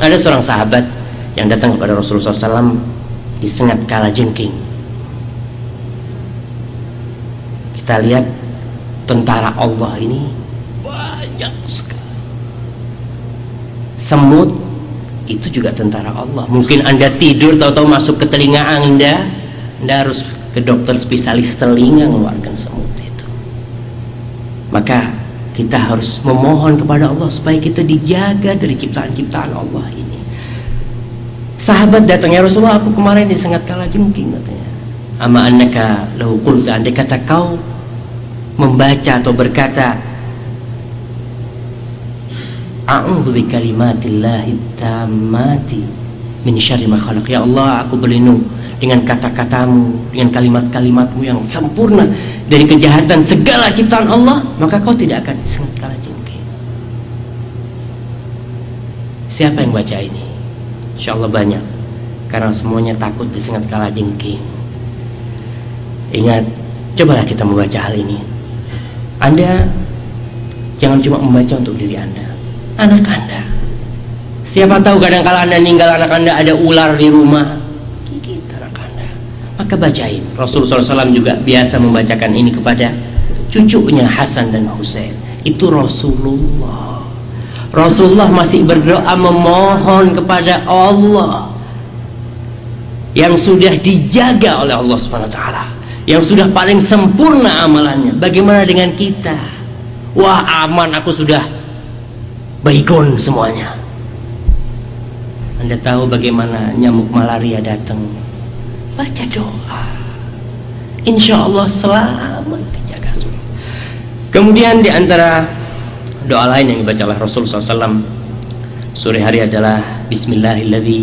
ada seorang sahabat yang datang kepada Rasulullah SAW disengat kala jengking. Kita lihat tentara Allah ini banyak sekali. Semut itu juga tentara Allah. Mungkin Anda tidur tahu-tahu masuk ke telinga Anda harus ke dokter spesialis telinga mengeluarkan semut itu. Maka kita harus memohon kepada Allah supaya kita dijaga dari ciptaan-ciptaan Allah ini. Sahabat datangnya, Rasulullah, aku kemarin disengat kala jengking, katanya. Ama annaka lau qulta, andai kata kau membaca atau berkata a'udzu bikalimatillahi tammati min syarri ma khalaq, ya Allah aku berlindung dengan kata-katamu, dengan kalimat-kalimatmu yang sempurna dari kejahatan segala ciptaan Allah, maka kau tidak akan disengat kala jengking. Siapa yang baca ini? Insya Allah banyak, karena semuanya takut disengat kala jengking. Ingat, cobalah kita membaca hal ini. Anda jangan cuma membaca untuk diri Anda, anak Anda. Siapa tahu kadang-kala Anda meninggal, anak Anda ada ular di rumah, gigit anak Anda. Maka bacain. Rasulullah SAW juga biasa membacakan ini kepada cucunya Hasan dan Husain. Itu Rasulullah. Rasulullah masih berdoa memohon kepada Allah yang sudah dijaga oleh Allah SWT, yang sudah paling sempurna amalannya. Bagaimana dengan kita? Wah, aman, aku sudah baygon semuanya. Anda tahu bagaimana nyamuk malaria datang? Baca doa, insya Allah selamat, dijaga semua. Kemudian di antara doa lain yang dibaca oleh Rasulullah SAW sore hari adalah Bismillahilladzi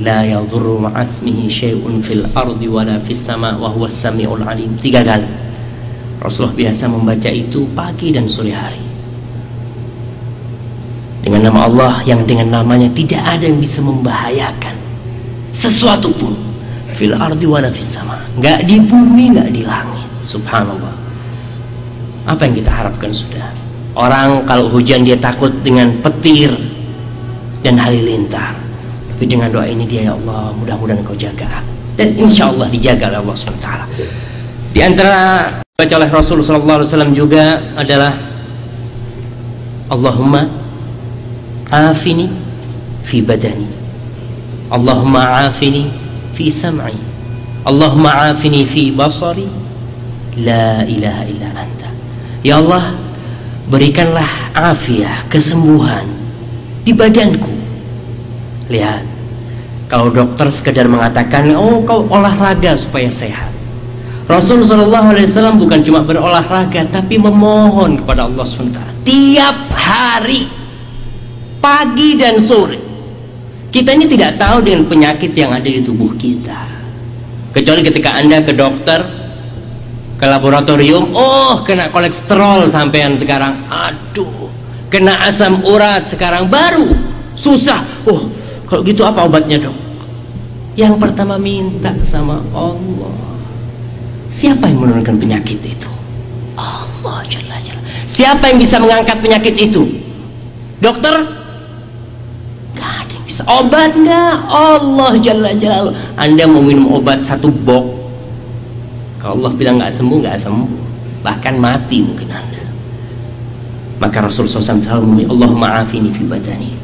la yadurru ma'asmihi syai'un fil ardi wala fis sama wa huwas sami'ul alim. 3 kali Rasulullah biasa membaca itu pagi dan sore hari, dengan nama Allah yang dengan namanya tidak ada yang bisa membahayakan sesuatu pun, fil ardi wala fis sama, nggak di bumi nggak di langit. Subhanallah. Apa yang kita harapkan sudah? Orang kalau hujan dia takut dengan petir dan halilintar, tapi dengan doa ini dia, ya Allah mudah-mudahan Engkau jaga aku, dan insya Allah dijaga oleh Allah SWT. Di antara baca oleh Rasul sallallahu alaihi wasallam juga adalah Allahumma afini fi badani, Allahumma afini fi sam'i, Allahumma afini fi basari, la ilaha illa anta. Ya Allah, berikanlah afiah, kesembuhan di badanku. Lihat, kalau dokter sekedar mengatakan, oh kau olahraga supaya sehat, Rasul SAW bukan cuma berolahraga, tapi memohon kepada Allah SWT tiap hari, pagi dan sore. Kita ini tidak tahu dengan penyakit yang ada di tubuh kita, kecuali ketika Anda ke dokter, ke laboratorium, oh kena kolesterol sampean sekarang, aduh kena asam urat sekarang, baru susah. Oh kalau gitu apa obatnya dok? Yang pertama minta sama Allah. Siapa yang menurunkan penyakit itu? Allah Jalla Jalla. Siapa yang bisa mengangkat penyakit itu? Dokter? Gak ada yang bisa. Obat gak? Allah Jalla Jalla. Anda mau minum obat 1 box, kalau Allah bilang gak sembuh, gak sembuh, bahkan mati mungkin Anda. Maka Rasulullah SAW selalu ngomong, Allahumma afini fi badani.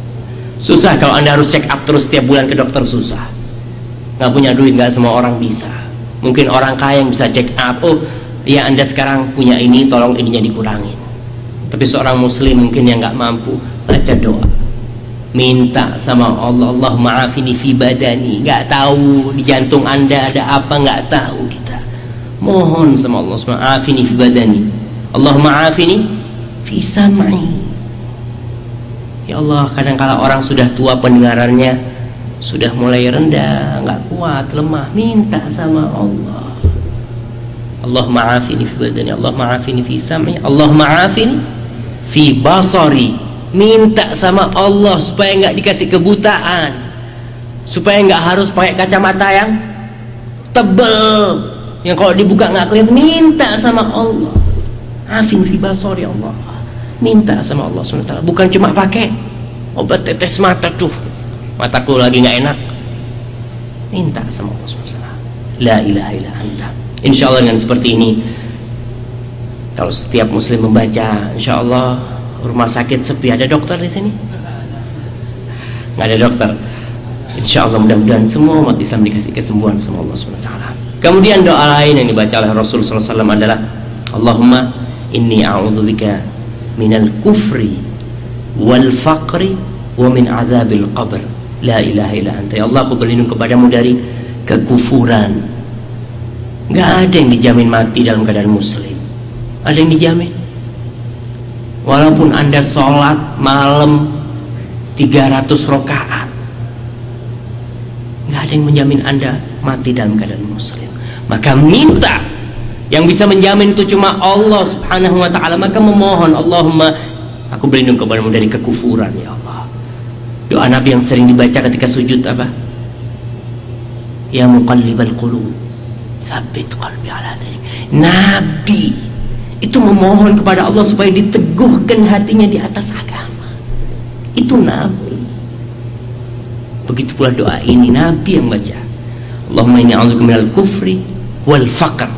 Susah kalau Anda harus check up terus setiap bulan ke dokter, susah. Gak punya duit, gak semua orang bisa. Mungkin orang kaya yang bisa check up, oh ya Anda sekarang punya ini, tolong ininya dikurangin. Tapi seorang muslim mungkin yang gak mampu, baca doa, minta sama Allah, Allahumma afini fi badani. Gak tahu di jantung Anda ada apa, gak tahu kita. Mohon sama Allah, afini fi badani, Allahumma afini fi sam'i. Ya Allah, kadang-kala orang sudah tua pendengarannya, sudah mulai rendah, nggak kuat, lemah, minta sama Allah, Allahumma afini fi badani, Allahumma afini fi sam'i, Allahumma afini fi basari. Minta sama Allah supaya nggak dikasih kebutaan, supaya nggak harus pakai kacamata yang tebel, yang kalau dibuka nggak kelihatan. Minta sama Allah, afin fi basari, Allah minta sama Allah SWT. Bukan cuma pakai obat tetes mata, tuh mataku lagi nggak enak, minta sama Allah SWT. La ilaha illa anta. Insya Allah dengan seperti ini, kalau setiap muslim membaca, insya Allah rumah sakit sepi. Ada dokter di sini? Nggak ada dokter. Insya Allah mudah-mudahan semua umat Islam dikasih kesembuhan sama Allah SWT. Kemudian doa lain yang dibaca oleh Rasul SAW adalah Allahumma inni a'udzubika minal kufri wal faqri wa min adzabil qabr, la ilaha illa anta. Ya Allah, aku berlindung kepadamu dari kekufuran. Gak ada yang dijamin mati dalam keadaan muslim. Ada yang dijamin? Walaupun Anda sholat malam 300 rakaat, gak ada yang menjamin Anda mati dalam keadaan muslim. Maka minta. Yang bisa menjamin itu cuma Allah Subhanahu wa ta'ala. Maka memohon, Allahumma, aku berlindung kepadamu dari kekufuran, ya Allah. Doa Nabi yang sering dibaca ketika sujud apa? Ya muqallibal qulub, tsabbit qalbi ala dinik. Nabi itu memohon kepada Allah supaya diteguhkan hatinya di atas agama. Itu Nabi. Begitu pula doa ini Nabi yang baca, Allahumma inni a'udzubika minal kufri wal faqr.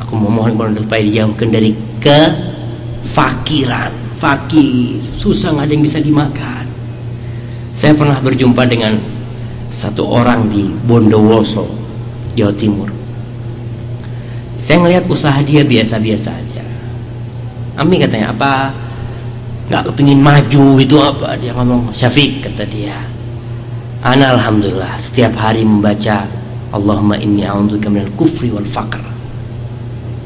Aku memohon kepada Allah supaya dijauhkan dari kefakiran. Fakir, susah, nggak ada yang bisa dimakan. Saya pernah berjumpa dengan satu orang di Bondowoso, Jawa Timur. Saya ngelihat usaha dia biasa-biasa aja. Ami katanya, apa nggak kepingin maju itu apa? Dia ngomong, Syafiq, kata dia, ana alhamdulillah setiap hari membaca Allahumma inni a'udzubika minal kufri wal faqr.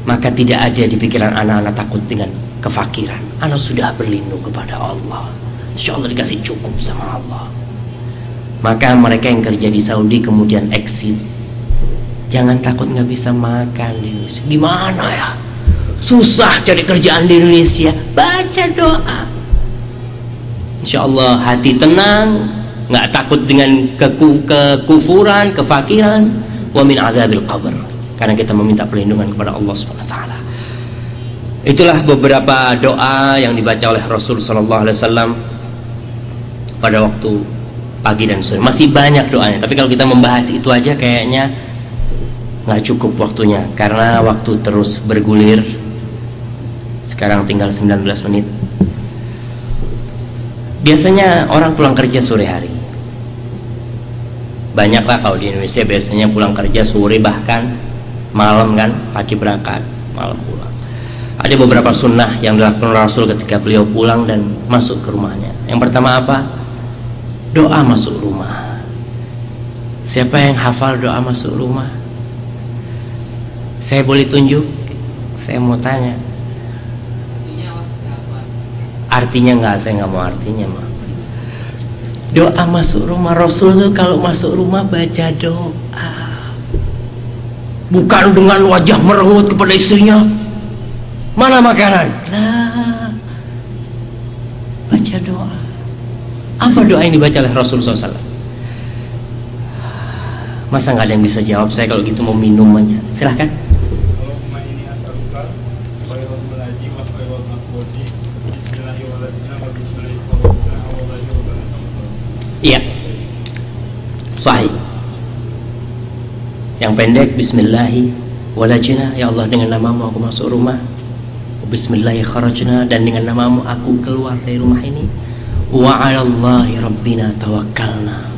Maka tidak ada di pikiran anak-anak takut dengan kefakiran. Anak sudah berlindung kepada Allah. Insya Allah dikasih cukup sama Allah. Maka mereka yang kerja di Saudi kemudian exit, jangan takut nggak bisa makan di Indonesia. Gimana ya? Susah cari kerjaan di Indonesia. Baca doa, insya Allah hati tenang, nggak takut dengan kekufuran, kefakiran, wa min adzabil qabr. Karena kita meminta perlindungan kepada Allah Subhanahu wa taala. Itulah beberapa doa yang dibaca oleh Rasul sallallahu alaihi wasallam pada waktu pagi dan sore. Masih banyak doanya, tapi kalau kita membahas itu aja kayaknya nggak cukup waktunya karena waktu terus bergulir. Sekarang tinggal 19 menit. Biasanya orang pulang kerja sore hari. Banyaklah kalau di Indonesia biasanya pulang kerja sore, bahkan malam kan, pagi berangkat, malam pulang. Ada beberapa sunnah yang dilakukan Rasul ketika beliau pulang dan masuk ke rumahnya. Yang pertama apa? Doa masuk rumah. Siapa yang hafal doa masuk rumah? Saya boleh tunjuk? Saya mau tanya. Artinya enggak, saya nggak mau artinya, mah. Doa masuk rumah Rasul tuh kalau masuk rumah baca doa. Bukan dengan wajah merengut kepada istrinya. Mana makanan? Lah. Baca doa. Apa doa yang dibaca oleh Rasul SAW? Masa nggak ada yang bisa jawab? Saya kalau gitu mau minumannya. Silahkan. Iya, sahih. Yang pendek, Bismillahi walajna, ya Allah dengan namamu aku masuk rumah. Bismillahi kharajna, dan dengan namamu aku keluar dari rumah ini. Wa 'alallahi rabbina tawakkalna,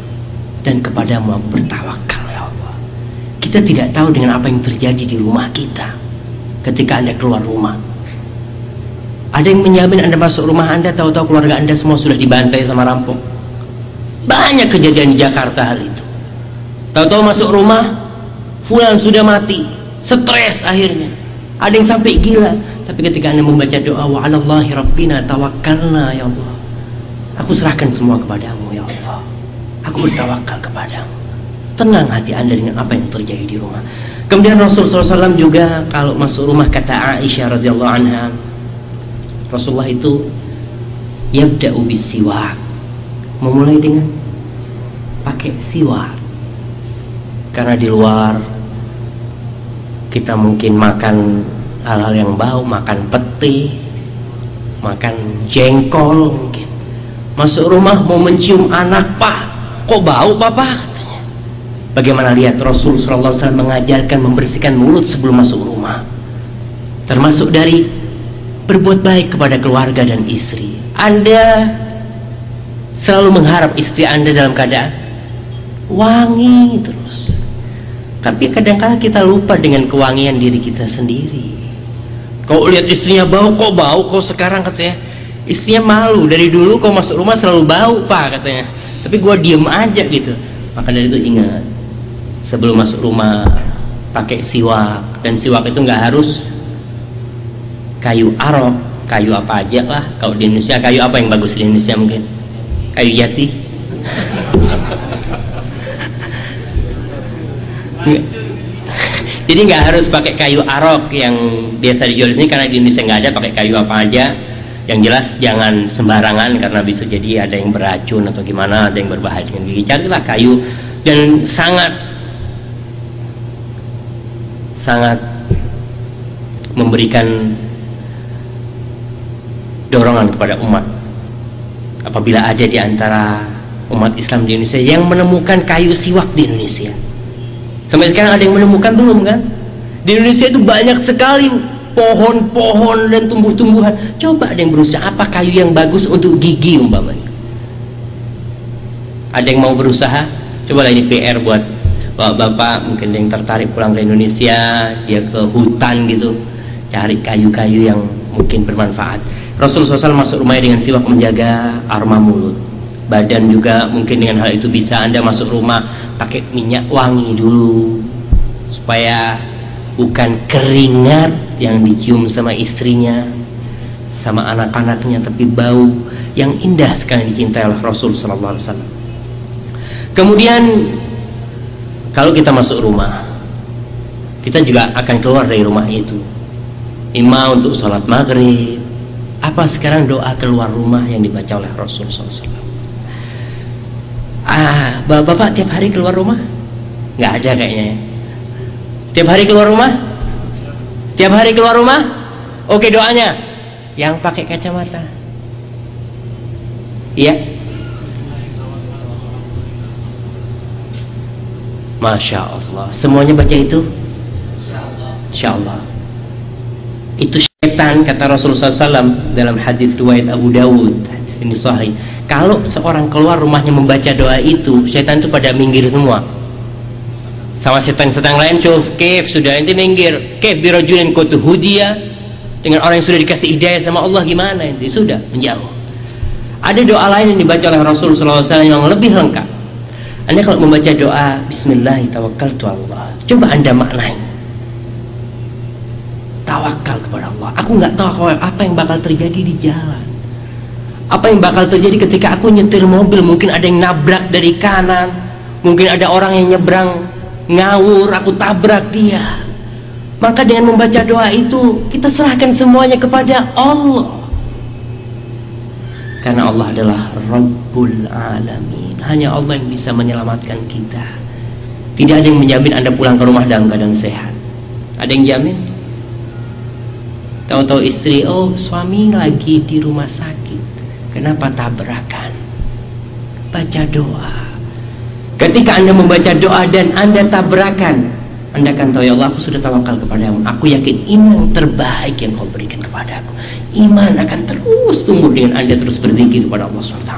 dan kepadamu aku bertawakal ya Allah. Kita tidak tahu dengan apa yang terjadi di rumah kita ketika Anda keluar rumah. Ada yang menjamin Anda masuk rumah Anda, tahu-tahu keluarga Anda semua sudah dibantai sama rampok. Banyak kejadian di Jakarta hal itu. Tahu-tahu masuk rumah, fulan sudah mati, stres akhirnya. Ada yang sampai gila. Tapi ketika Anda membaca doa, wa 'alallahi rabbina tawakkalna ya Allah, aku serahkan semua kepadamu ya Allah, aku bertawakal kepadamu. Tenang hati Anda dengan apa yang terjadi di rumah. Kemudian Rasulullah SAW juga kalau masuk rumah, kata Aisyah radhiyallahu anha, Rasulullah itu yabda'u bisiwak, memulai dengan pakai siwak. Karena di luar kita mungkin makan hal-hal yang bau, makan peti, makan jengkol mungkin. Masuk rumah mau mencium anak, Pak, kok bau Papa? Katanya. Bagaimana lihat Rasul SAW mengajarkan membersihkan mulut sebelum masuk rumah. Termasuk dari berbuat baik kepada keluarga dan istri. Anda selalu mengharap istri Anda dalam keadaan wangi terus. Tapi kadang-kadang kita lupa dengan kewangian diri kita sendiri. Kau lihat istrinya bau, kok bau? Kok sekarang katanya istrinya malu. Dari dulu kau masuk rumah selalu bau, Pak, katanya. Tapi gua diem aja gitu. Maka dari itu ingat, sebelum masuk rumah pakai siwak. Dan siwak itu nggak harus kayu arok, kayu apa aja lah. Kalau di Indonesia, kayu apa yang bagus di Indonesia mungkin? Kayu jati. Jadi nggak harus pakai kayu arok yang biasa dijual di sini, karena di Indonesia nggak ada. Pakai kayu apa aja. Yang jelas jangan sembarangan, karena bisa jadi ada yang beracun atau gimana, ada yang berbahaya dengan gigi. Carilah kayu dan sangat memberikan dorongan kepada umat. Apabila ada di antara umat Islam di Indonesia yang menemukan kayu siwak di Indonesia. Sampai sekarang ada yang menemukan belum kan? Di Indonesia itu banyak sekali pohon-pohon dan tumbuh-tumbuhan. Coba ada yang berusaha, apa kayu yang bagus untuk gigi umpamanya? Ada yang mau berusaha? Cobalah, ini PR buat bapak-bapak mungkin yang tertarik pulang ke Indonesia, dia ke hutan gitu, cari kayu-kayu yang mungkin bermanfaat. Rasulullah SAW masuk rumahnya dengan siwak, menjaga aroma mulut. Badan juga mungkin dengan hal itu bisa Anda masuk rumah pakai minyak wangi dulu, supaya bukan keringat yang dicium sama istrinya, sama anak-anaknya, tapi bau yang indah sekali dicintai oleh Rasul SAW. Kemudian kalau kita masuk rumah, kita juga akan keluar dari rumah itu, imam untuk sholat maghrib. Apa sekarang doa keluar rumah yang dibaca oleh Rasul SAW? Bapak tiap hari keluar rumah? Nggak ada kayaknya ya. Tiap hari keluar rumah? Tiap hari keluar rumah? Oke, doanya yang pakai kacamata. Iya. Masya Allah, semuanya baca itu. Insyaallah. Itu setan, kata Rasulullah SAW dalam hadis riwayat Abu Dawud, ini sahih. Kalau seorang keluar rumahnya membaca doa itu, setan itu pada minggir semua. Sama setan-setan lain, syuf, kif, sudah ente minggir. Kif birajulin kutu hudiya, dengan orang yang sudah dikasih hidayah sama Allah, gimana ente? Sudah menjauh. Ada doa lain yang dibaca oleh Rasulullah SAW yang lebih lengkap. Anda kalau membaca doa Bismillahirrahmanirrahim, coba Anda maknai tawakal kepada Allah. Aku nggak tahu apa yang bakal terjadi di jalan, apa yang bakal terjadi ketika aku nyetir mobil. Mungkin ada yang nabrak dari kanan, mungkin ada orang yang nyebrang ngawur, aku tabrak dia. Maka dengan membaca doa itu kita serahkan semuanya kepada Allah, karena Allah adalah Rabbul Alamin. Hanya Allah yang bisa menyelamatkan kita. Tidak ada yang menjamin Anda pulang ke rumah dalam keadaan sehat. Ada yang jamin? Tahu-tahu istri, oh suami lagi di rumah sakit, kenapa tabrakan? Baca doa. Ketika Anda membaca doa dan Anda tabrakan, Anda akan tahu, ya Allah, aku sudah tawakal kepadamu. Aku yakin iman terbaik yang kau berikan kepadaku. Iman akan terus tumbuh dengan Anda terus berzikir kepada Allah SWT.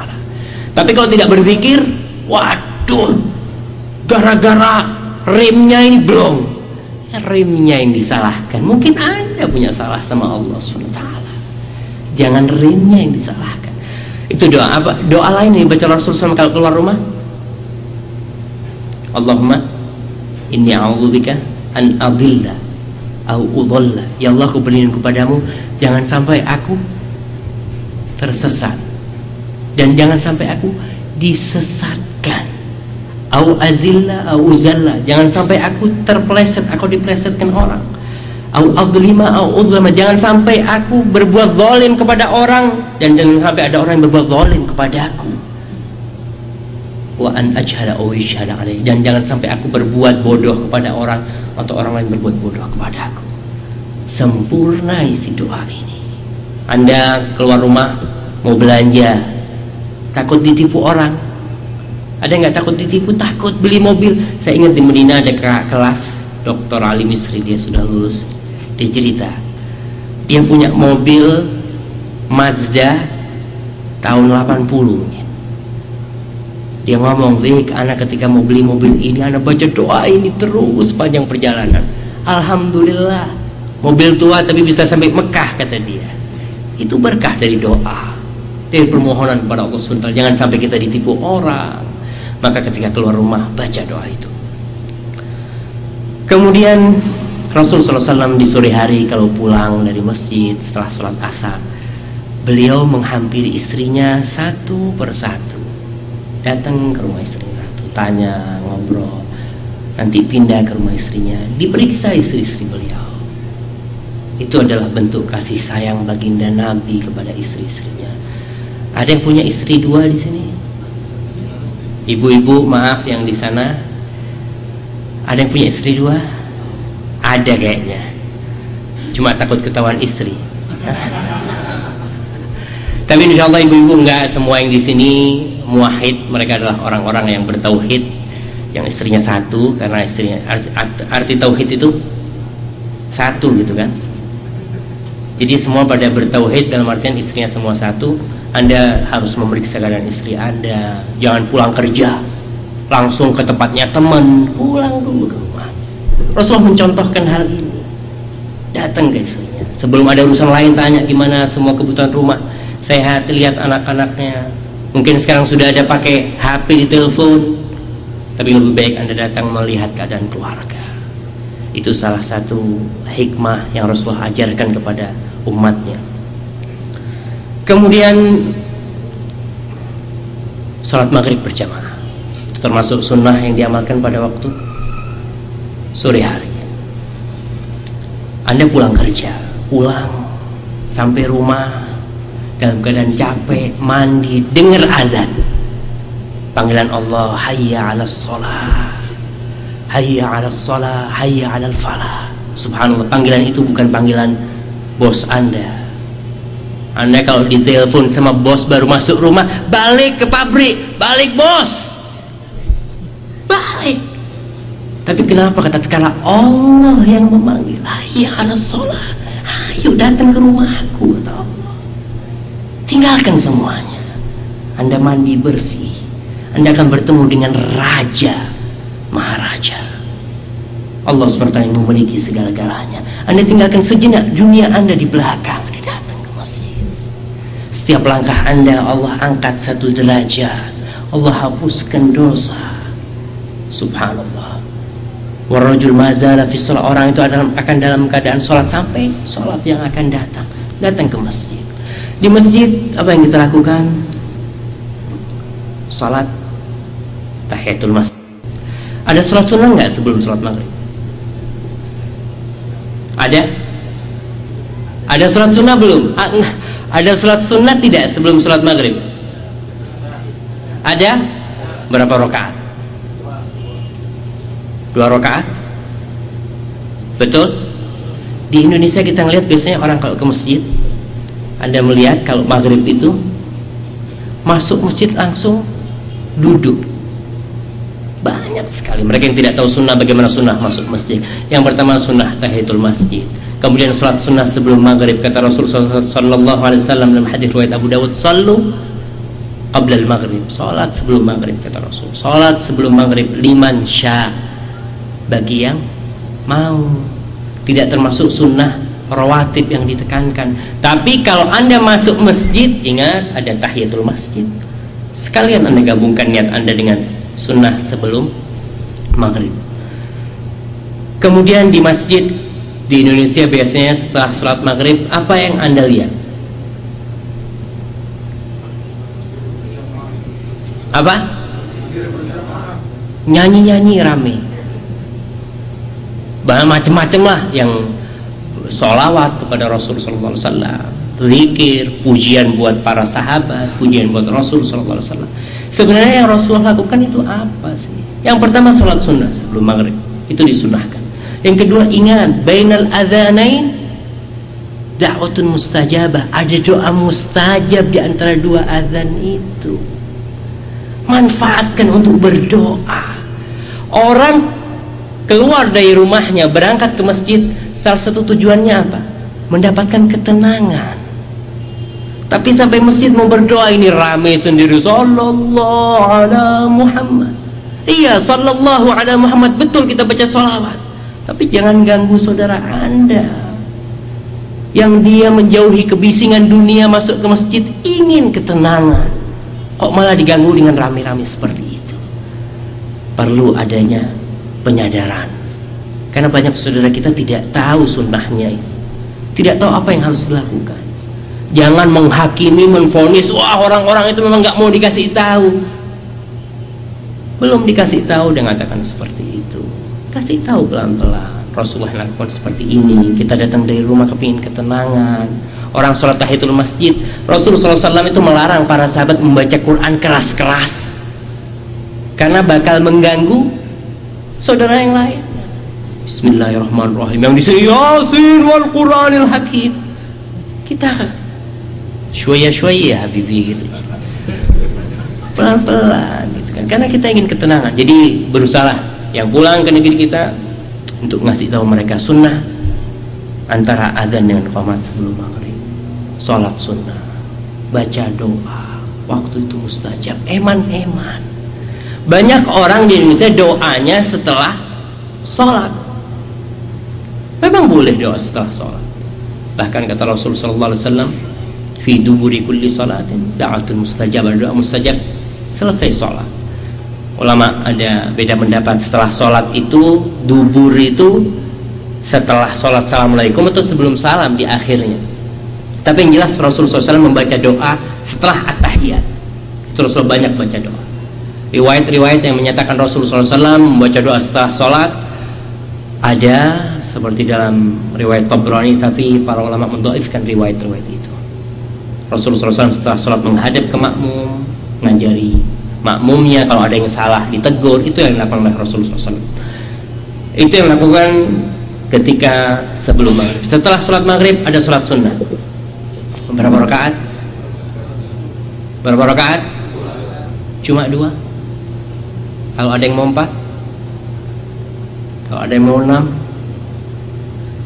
Tapi kalau tidak berzikir, waduh, gara-gara remnya ini belum, remnya yang disalahkan. Mungkin Anda punya salah sama Allah SWT. Jangan remnya yang disalahkan. Itu doa apa? Doa lain yang dibaca Rasulullah SAW kalau keluar rumah. Allahumma inni a'udzubika an adilla au udhalla. Ya Allah, aku berlindung kepadamu, jangan sampai aku tersesat dan jangan sampai aku disesatkan. Au azilla au uzalla, jangan sampai aku terpeleset, aku dipelesetkan orang. Au adlima au udlama, jangan sampai aku berbuat zalim kepada orang dan jangan sampai ada orang yang berbuat zalim kepada aku. Wa an ajhala au yashhada alaih, dan jangan sampai aku berbuat bodoh kepada orang atau orang lain berbuat bodoh kepada aku. Sempurna isi doa ini. Anda keluar rumah mau belanja, takut ditipu orang. Ada nggak takut ditipu? Takut beli mobil. Saya ingat di Medina ada kelas Dr. Ali Misri, dia sudah lulus. Dia cerita, dia punya mobil Mazda tahun 80 mungkin. Dia ngomong, Vick, anak ketika mau beli mobil ini, anak baca doa ini terus panjang perjalanan. Alhamdulillah, mobil tua tapi bisa sampai Mekah, kata dia. Itu berkah dari doa, dari permohonan kepada Allah SWT. Jangan sampai kita ditipu orang. Maka ketika keluar rumah, baca doa itu. Kemudian Rasulullah SAW di sore hari kalau pulang dari masjid setelah sholat asar, beliau menghampiri istrinya satu persatu. Datang ke rumah istrinya satu, tanya, ngobrol, nanti pindah ke rumah istrinya, diperiksa istri-istri beliau. Itu adalah bentuk kasih sayang baginda Nabi kepada istri-istrinya. Ada yang punya istri dua di sini? Ibu-ibu, maaf yang di sana, ada yang punya istri dua? Ada kayaknya, cuma takut ketahuan istri. Tapi insya Allah ibu-ibu enggak semua yang di sini muwahhid. Mereka adalah orang-orang yang bertauhid, yang istrinya satu, karena istrinya arti tauhid itu satu gitu kan. Jadi semua pada bertauhid dalam artian istrinya semua satu. Anda harus memeriksa keadaan istri Anda. Jangan pulang kerja langsung ke tempatnya teman, pulang dulu ke rumah. Rasulullah mencontohkan hal ini. Datang ke istrinya, sebelum ada urusan lain tanya gimana semua kebutuhan rumah, sehat, lihat anak-anaknya. Mungkin sekarang sudah ada pakai HP di telepon, tapi lebih baik Anda datang melihat keadaan keluarga. Itu salah satu hikmah yang Rasulullah ajarkan kepada umatnya. Kemudian sholat maghrib berjamaah, itu termasuk sunnah yang diamalkan pada waktu sore hari. Anda pulang kerja, pulang sampai rumah dalam keadaan capek, mandi, dengar azan, panggilan Allah, hayya 'alas shalah, hayya 'alas shalah, hayya 'alal falah. Subhanallah, panggilan itu bukan panggilan bos Anda. Anda kalau ditelepon sama bos baru masuk rumah, balik ke pabrik, balik bos, balik. Tapi kenapa kata tatkala Allah yang memanggil, hayya 'alas shalah, ayo datang ke rumahku, kata Allah. Tinggalkan semuanya. Anda mandi bersih, Anda akan bertemu dengan Raja Maharaja. Allah SWT yang memiliki segala-galanya. Anda tinggalkan sejenak dunia Anda di belakang, Anda datang ke masjid. Setiap langkah Anda Allah angkat satu derajat, Allah hapuskan dosa. Subhanallah. Warajul mazala fi shalah, orang itu akan dalam keadaan sholat sampai sholat yang akan datang ke masjid. Di masjid apa yang kita lakukan? Sholat tahiyatul masjid. Ada sholat sunnah nggak sebelum sholat maghrib? Ada sholat sunnah belum? Ada sholat sunnah tidak sebelum sholat maghrib? Ada? Berapa rakaat? 2 rakaat? Betul? Di Indonesia kita ngelihat biasanya orang kalau ke masjid, Anda melihat kalau maghrib itu masuk masjid langsung duduk. Banyak sekali mereka yang tidak tahu sunnah, bagaimana sunnah masuk masjid. Yang pertama sunnah tahiyatul masjid, kemudian sholat sunnah sebelum maghrib. Kata Rasulullah SAW dalam hadis riwayat Abu Dawud, sallu qabla al-maghrib, sholat sebelum maghrib, kata Rasul. Sholat sebelum maghrib liman sya, bagi yang mau. Tidak termasuk sunnah rawatib yang ditekankan. Tapi kalau Anda masuk masjid, ingat ada tahiyatul masjid. Sekalian Anda gabungkan niat Anda dengan sunnah sebelum maghrib. Kemudian di masjid di Indonesia biasanya setelah sholat maghrib, apa yang Anda lihat? Apa? Nyanyi-nyanyi rame. Macam-macam lah, yang sholawat kepada Rasul sallallahu alaihi wasallam, zikir, pujian buat para sahabat, pujian buat Rasul sallallahu alaihi wasallam. Sebenarnya yang Rasulullah lakukan itu apa sih? Yang pertama sholat sunnah sebelum maghrib, itu disunahkan. Yang kedua, ingat, bainal adzanain da'watun mustajabah, ada doa mustajab di antara dua azan itu. Manfaatkan untuk berdoa. Orang keluar dari rumahnya, berangkat ke masjid, salah satu tujuannya apa? Mendapatkan ketenangan. Tapi sampai masjid mau berdoa ini rame sendiri, sallallahu ala Muhammad. Iya, sallallahu ala Muhammad, betul kita baca sholawat. Tapi jangan ganggu saudara Anda yang dia menjauhi kebisingan dunia, masuk ke masjid ingin ketenangan, kok malah diganggu dengan rame-rame seperti itu. Perlu adanya penyadaran, karena banyak saudara kita tidak tahu sunnahnya itu, tidak tahu apa yang harus dilakukan. Jangan menghakimi, menvonis, wah orang-orang itu memang nggak mau dikasih tahu. Belum dikasih tahu dia mengatakan seperti itu. Kasih tahu pelan-pelan. Rasulullah lakukan seperti ini. Kita datang dari rumah kepingin ketenangan. Orang sholat tahiyatul masjid, Rasulullah SAW itu melarang para sahabat membaca Quran keras-keras, karena bakal mengganggu saudara yang lain. Bismillahirrahmanirrahim, yang disini Yasin wal Quranil Hakim. Kita syuaya-syuaya Habibi gitu, pelan-pelan gitu kan, karena kita ingin ketenangan. Jadi berusaha yang pulang ke negeri kita untuk ngasih tahu mereka sunnah antara adzan dengan qomat sebelum maghrib, sholat sunnah, baca doa, waktu itu mustajab. Eman-eman banyak orang di Indonesia doanya setelah sholat. Memang boleh doa setelah sholat, bahkan kata Rasul sallallahu alaihi wasallam, fi duburi kulli salatin da'atun mustajabah, doa mustajab selesai sholat. Ulama ada beda pendapat, setelah sholat itu, dubur itu setelah sholat assalamualaikum atau sebelum salam di akhirnya. Tapi yang jelas Rasulullah SAW membaca doa setelah at-tahiyat. Itu Rasulullah banyak baca doa. Riwayat-riwayat yang menyatakan Rasulullah SAW membaca doa setelah sholat ada, seperti dalam riwayat Tabrani, tapi para ulama mendhaifkan riwayat-riwayat itu. Rasulullah SAW setelah sholat menghadap ke makmum, ngajari makmumnya, kalau ada yang salah ditegur. Itu yang dilakukan oleh Rasulullah SAW. Itu yang dilakukan ketika sebelum maghrib. Setelah sholat maghrib ada sholat sunnah. Berapa rakaat? Berapa rakaat? Cuma 2. Kalau ada yang mau 4, Kalau ada yang mau 6,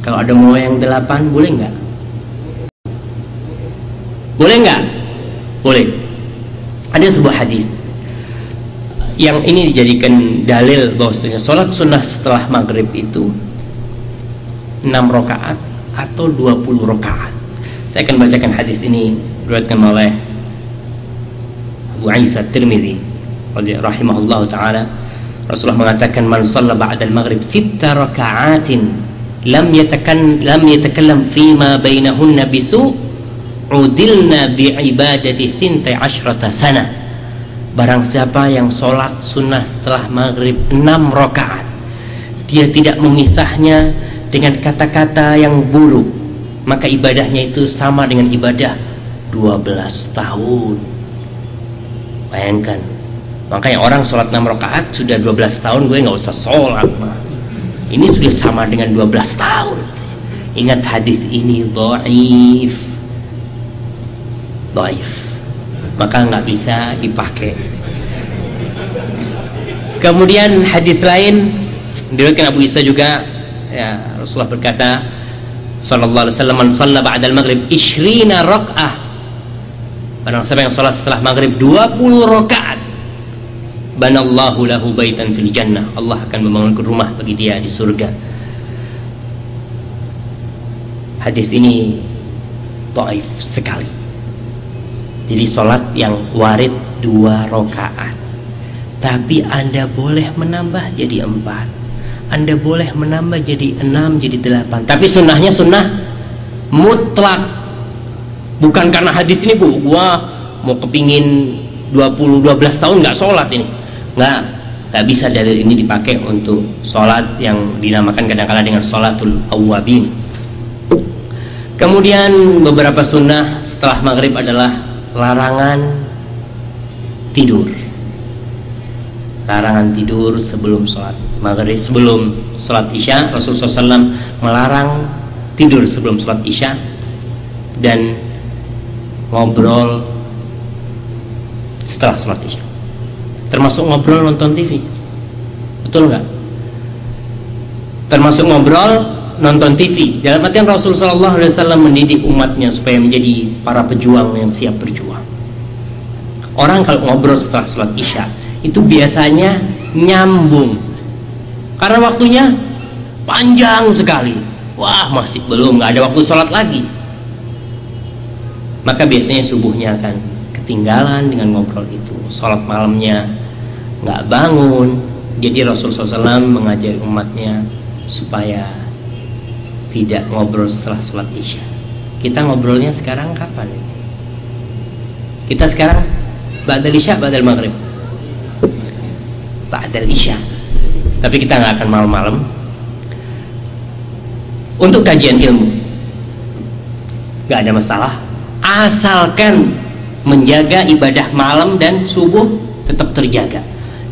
kalau ada mau yang 8, boleh nggak? Boleh nggak? Boleh. Ada sebuah hadis yang ini dijadikan dalil bahwasanya sholat sunnah setelah maghrib itu 6 rakaat atau 20 rakaat. Saya akan bacakan hadis ini diriwayatkan oleh Abu Isa Tirmidzi rahimahullahu taala. Rasulullah mengatakan, man shalla ba'da al-maghrib 6 raka'atin lam yatakallam fima bainahunna bisu' udilna bi'ibadati 12 sana. Barang siapa yang sholat sunnah setelah maghrib 6 rakaat, dia tidak memisahnya dengan kata-kata yang buruk, maka ibadahnya itu sama dengan ibadah 12 tahun. Bayangkan, makanya orang sholat 6 rakaat sudah 12 tahun, gue nggak usah sholat mah. Ini sudah sama dengan 12 tahun. Ingat hadis ini dhaif, maka nggak bisa dipakai. Kemudian hadis lain diriwayatkan Abu Isa juga, ya, Rasulullah berkata sallallahu alaihi wasallam, man shalla ba'da al-maghrib 20 rak'ah, barang siapa yang salat setelah maghrib 20 rakaat, banallahu lahu baitan fil jannah, Allah akan membangun rumah bagi dia di surga. Hadis ini dhaif sekali. Jadi salat yang warid 2 rakaat, tapi Anda boleh menambah jadi 4, Anda boleh menambah jadi 6, jadi 8. Tapi sunnahnya sunnah mutlak. Bukan karena hadis ini gua mau kepingin 12 tahun nggak sholat ini. Nggak bisa dalil ini dipakai untuk sholat yang dinamakan kadang-kadang dengan sholatul awwabin. Kemudian beberapa sunnah setelah maghrib adalah larangan tidur. Larangan tidur sebelum sholat maghrib, sebelum sholat isya. Rasulullah SAW melarang tidur sebelum sholat isya, dan ngobrol setelah sholat isya, termasuk ngobrol nonton TV. Betul nggak? Termasuk ngobrol nonton TV. Dalam artian Rasulullah SAW mendidik umatnya supaya menjadi para pejuang yang siap berjuang. Orang kalau ngobrol setelah sholat isya itu biasanya nyambung, karena waktunya panjang sekali. Wah, masih belum, nggak ada waktu sholat lagi, maka biasanya subuhnya akan ketinggalan dengan ngobrol itu. Sholat malamnya nggak bangun. Jadi Rasulullah SAW mengajari umatnya supaya tidak ngobrol setelah sholat isya. Kita ngobrolnya sekarang kapan? Kita sekarang ba'dal isya, ba'dal maghrib, ba'dal isya. Tapi kita nggak akan malam-malam untuk kajian ilmu. Nggak ada masalah, asalkan menjaga ibadah malam dan subuh tetap terjaga.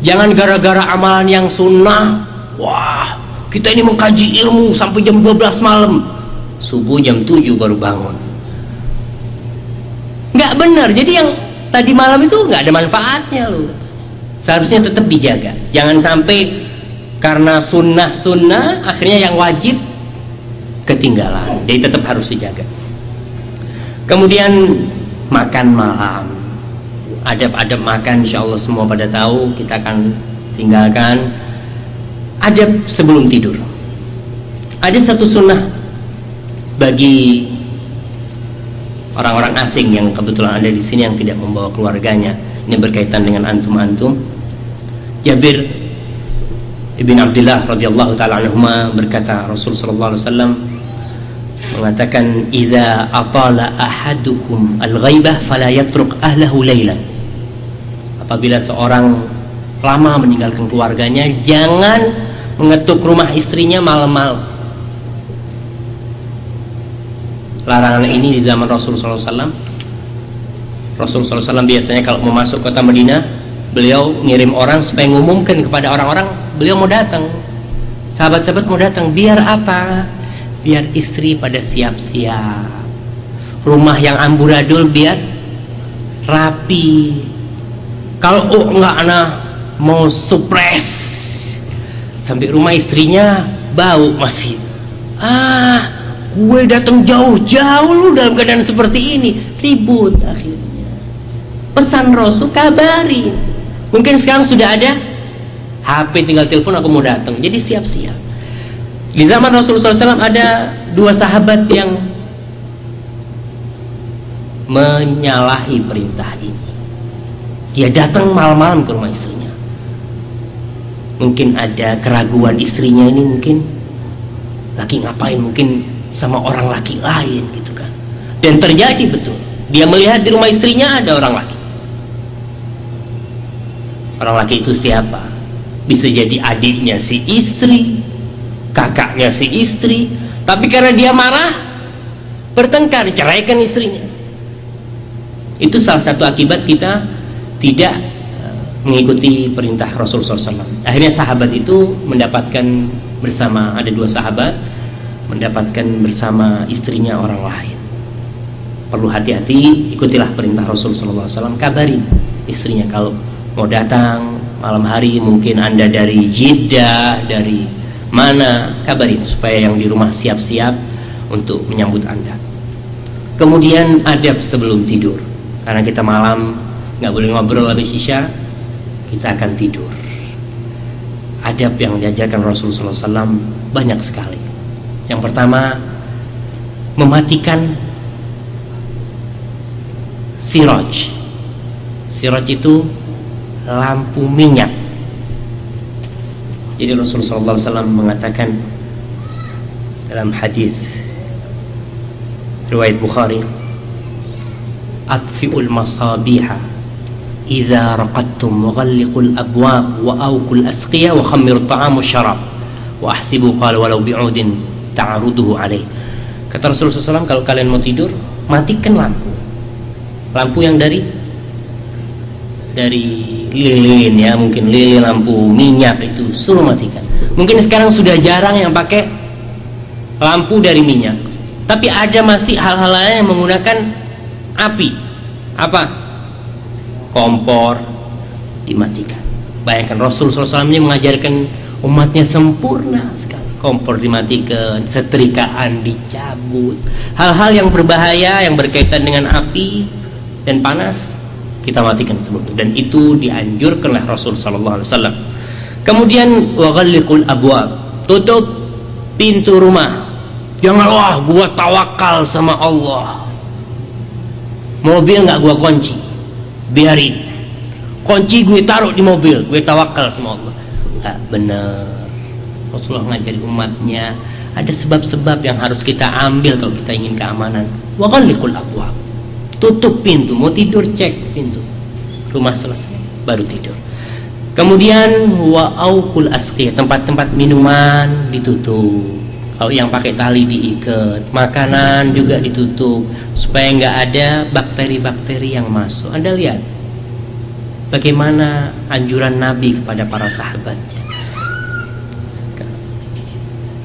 Jangan gara-gara amalan yang sunnah, wah, kita ini mengkaji ilmu sampai jam 12 malam, subuh jam 7 baru bangun. Nggak benar. Jadi yang tadi malam itu nggak ada manfaatnya loh. Seharusnya tetap dijaga. Jangan sampai karena sunnah akhirnya yang wajib ketinggalan. Jadi tetap harus dijaga. Kemudian makan malam, adab-adab makan insya Allah semua pada tahu, kita akan tinggalkan. Adab sebelum tidur. Ada satu sunnah bagi orang-orang asing yang kebetulan ada di sini yang tidak membawa keluarganya. Ini berkaitan dengan antum-antum. Jabir ibn Abdullah radhiyallahu taala anhuma berkata, Rasul sallallahu alaihi wasallam mengatakan, "Idza atala ahadukum al-ghaibah fala yatruk ahlahu lailan." Apabila seorang lama meninggalkan keluarganya, jangan mengetuk rumah istrinya malam-malam. Larangan ini di zaman Rasulullah SAW. Rasulullah SAW biasanya kalau mau masuk kota Madinah, beliau ngirim orang supaya mengumumkan kepada orang-orang beliau mau datang. Sahabat-sahabat mau datang, biar apa? Biar istri pada siap-siap, rumah yang amburadul biar rapi. Kalau enggak, anak mau supres Sampai rumah istrinya bau masih. Gue datang jauh-jauh lu dalam keadaan seperti ini, ribut akhirnya. Pesan Rasul, kabarin. Mungkin sekarang sudah ada HP, tinggal telepon, aku mau datang. Jadi siap-siap. Di zaman Rasulullah SAW ada dua sahabat yang menyalahi perintah ini. Dia datang malam-malam ke rumah istrinya. Mungkin ada keraguan istrinya ini, mungkin lagi ngapain, mungkin sama orang laki lain gitu kan. Dan terjadi betul, dia melihat di rumah istrinya ada orang laki. Orang laki itu siapa? Bisa jadi adiknya si istri, kakaknya si istri. Tapi karena dia marah, bertengkar, ceraikan istrinya. Itu salah satu akibat kita tidak mengikuti perintah Rasulullah SAW. Akhirnya sahabat itu mendapatkan bersama, ada dua sahabat mendapatkan bersama istrinya orang lain. Perlu hati-hati, ikutilah perintah Rasulullah SAW. Kabarin istrinya kalau mau datang malam hari, mungkin Anda dari Jeddah, dari mana, kabarin supaya yang di rumah siap-siap untuk menyambut Anda. Kemudian adab sebelum tidur, karena kita malam nggak boleh ngobrol habis isya, kita akan tidur. Adab yang diajarkan Rasulullah SAW banyak sekali. Yang pertama, mematikan siraj. Siraj itu lampu minyak. Jadi Rasulullah SAW mengatakan dalam hadis riwayat Bukhari, atfi'ul masabiha idza raqadtum wa ghalliqul abwab wa awqul asqiya wa khammirut ta'am wasyarab wa ahsibu qala walau bi'udin ta'aruduhu alaih. Kata Rasulullah SAW, kalau kalian mau tidur, matikan lampu. Lampu yang dari lilin ya, mungkin lilin, lampu minyak itu suruh matikan. Mungkin sekarang sudah jarang yang pakai lampu dari minyak, tapi ada masih hal-hal lain yang menggunakan api. Apa? Kompor dimatikan. Bayangkan Rasulullah SAW ini mengajarkan umatnya sempurna sekali. Kompor dimatikan, setrikaan dicabut, hal-hal yang berbahaya yang berkaitan dengan api dan panas kita matikan sebelum itu. Dan itu dianjurkan oleh Rasul sallallahu alaihi wasallam. Kemudian wa ghalliqul abwab, tutup pintu rumah. Jangan, wah gua tawakal sama Allah, mobil nggak gua kunci, biarin kunci gue taruh di mobil, gue tawakal sama Allah. Nggak benar. Rasulullah mengajari umatnya ada sebab-sebab yang harus kita ambil kalau kita ingin keamanan. Wa ghalliqul abwab, tutup pintu. Mau tidur, cek pintu rumah, selesai baru tidur. Kemudian wa auqul asqiyah, tempat-tempat minuman ditutup. Kalau yang pakai tali diikat, makanan juga ditutup supaya nggak ada bakteri-bakteri yang masuk. Anda lihat bagaimana anjuran Nabi kepada para sahabatnya.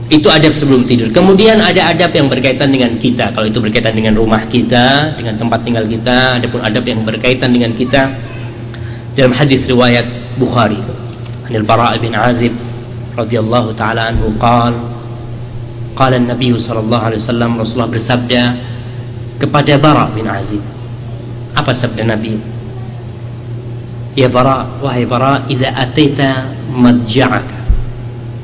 Itu adab sebelum tidur. Kemudian ada adab yang berkaitan dengan kita. Kalau itu berkaitan dengan rumah kita, dengan tempat tinggal kita. Ada pun adab yang berkaitan dengan kita. Dalam hadis riwayat Bukhari, Anil Bara' bin Azib radhiyallahu taala anhu qala Nabi sallallahu alaihi wasallam, Rasulullah bersabda kepada Bara' bin Azib. Apa sabda Nabi? Ya Bara', wahai Bara', idza ataita madja'aka,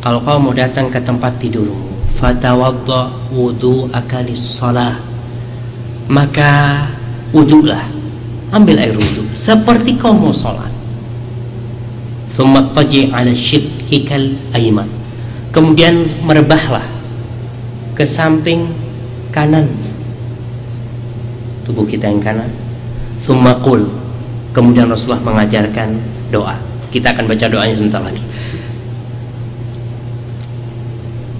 kalau kau mau datang ke tempat tidurmu, fatawadda wudu'aka lis-shalah, maka wudu'lah, ambil air wudu seperti kau mau sholat. Thumma taji' ala shiqqikal ayman, kemudian merebahlah ke samping kanan tubuh kita yang kanan. Thumma qul, kemudian Rasulullah mengajarkan doa. Kita akan baca doanya sebentar lagi.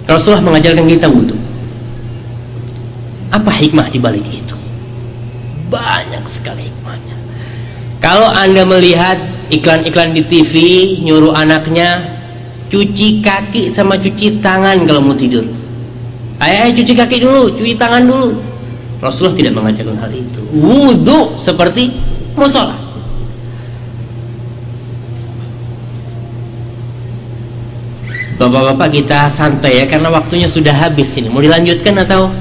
Rasulullah mengajarkan kita wudhu. Apa hikmah di balik itu? Banyak sekali hikmahnya. Kalau Anda melihat iklan-iklan di TV nyuruh anaknya cuci kaki sama cuci tangan kalau mau tidur. Ayo cuci kaki dulu, cuci tangan dulu. Rasulullah tidak mengajarkan hal itu. Wudhu seperti mau sholat. Bapak-bapak kita santai ya, karena waktunya sudah habis ini. Mau dilanjutkan atau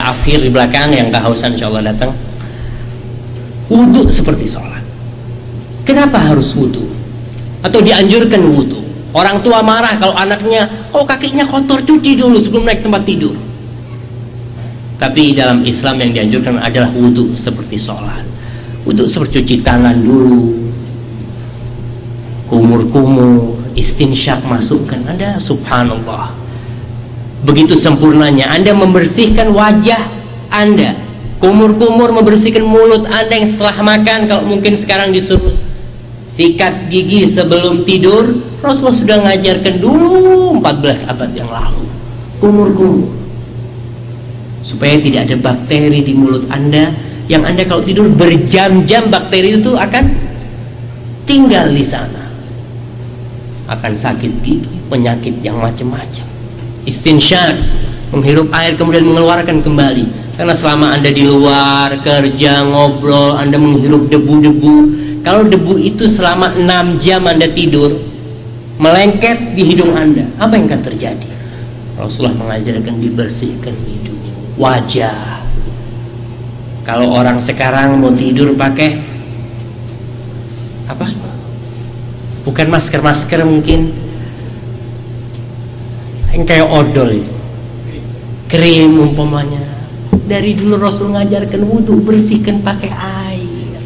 asir di belakang yang kehausan insyaallah datang. Wudhu seperti sholat. Kenapa harus wudhu? Atau dianjurkan wudhu? Orang tua marah kalau anaknya, oh kakinya kotor, cuci dulu sebelum naik tempat tidur. Tapi dalam Islam yang dianjurkan adalah wudhu seperti sholat. Wudhu seperti cuci tangan dulu, kumur-kumur, istinsyak masukkan. Anda subhanallah, begitu sempurnanya Anda membersihkan wajah Anda, kumur-kumur, membersihkan mulut Anda yang setelah makan. Kalau mungkin sekarang disuruh sikat gigi sebelum tidur, Rasulullah sudah ngajarkan dulu 14 abad yang lalu. Kumur-kumur, supaya tidak ada bakteri di mulut Anda, yang Anda kalau tidur berjam-jam bakteri itu akan tinggal di sana, akan sakit gigi, penyakit yang macam-macam. Istinsyak, menghirup air kemudian mengeluarkan kembali. Karena selama Anda di luar kerja, ngobrol, Anda menghirup debu-debu. Kalau debu itu selama 6 jam Anda tidur, melengket di hidung Anda, apa yang akan terjadi? Rasulullah mengajarkan dibersihkan hidung, wajah. Kalau orang sekarang mau tidur pakai apa? Bukan masker mungkin, yang kayak odol itu, krim umpamanya. Dari dulu Rasul ngajarkan wudhu, bersihkan pakai air.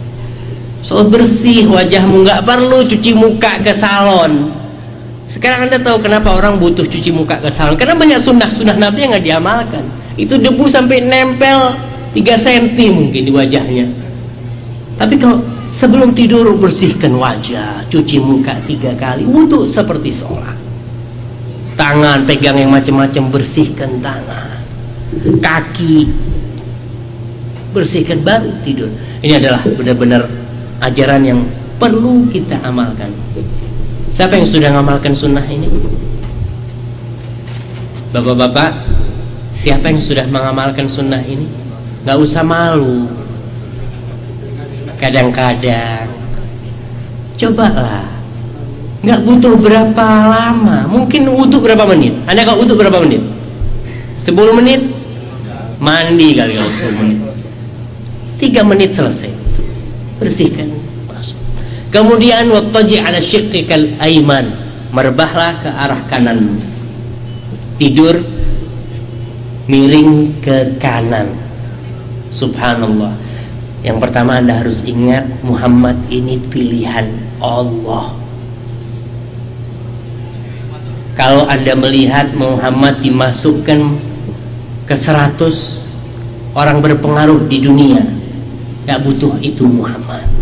Soal bersih wajahmu, nggak perlu cuci muka ke salon. Sekarang Anda tahu kenapa orang butuh cuci muka ke salon? Karena banyak sunnah-sunnah Nabi yang nggak diamalkan. Itu debu sampai nempel 3 cm mungkin di wajahnya. Tapi kalau sebelum tidur bersihkan wajah, cuci muka 3 kali, wudhu seperti sholat. Tangan pegang yang macam-macam, bersihkan tangan, kaki bersihkan, baru tidur. Ini adalah benar-benar ajaran yang perlu kita amalkan. Siapa yang sudah mengamalkan sunnah ini? Bapak-bapak, siapa yang sudah mengamalkan sunnah ini? Gak usah malu. Kadang-kadang cobalah, nggak butuh berapa lama, mungkin wudhu berapa menit. Anda kalau wudhu berapa menit? 10 menit mandi kali, kalau 10 menit 3 menit selesai, bersihkan, masuk. Kemudian wattaji ala syiqqikal aiman, merebahlah ke arah kanan, tidur miring ke kanan. Subhanallah. Yang pertama Anda harus ingat, Muhammad ini pilihan Allah. Kalau Anda melihat Muhammad dimasukkan ke 100 orang berpengaruh di dunia, gak butuh itu Muhammad.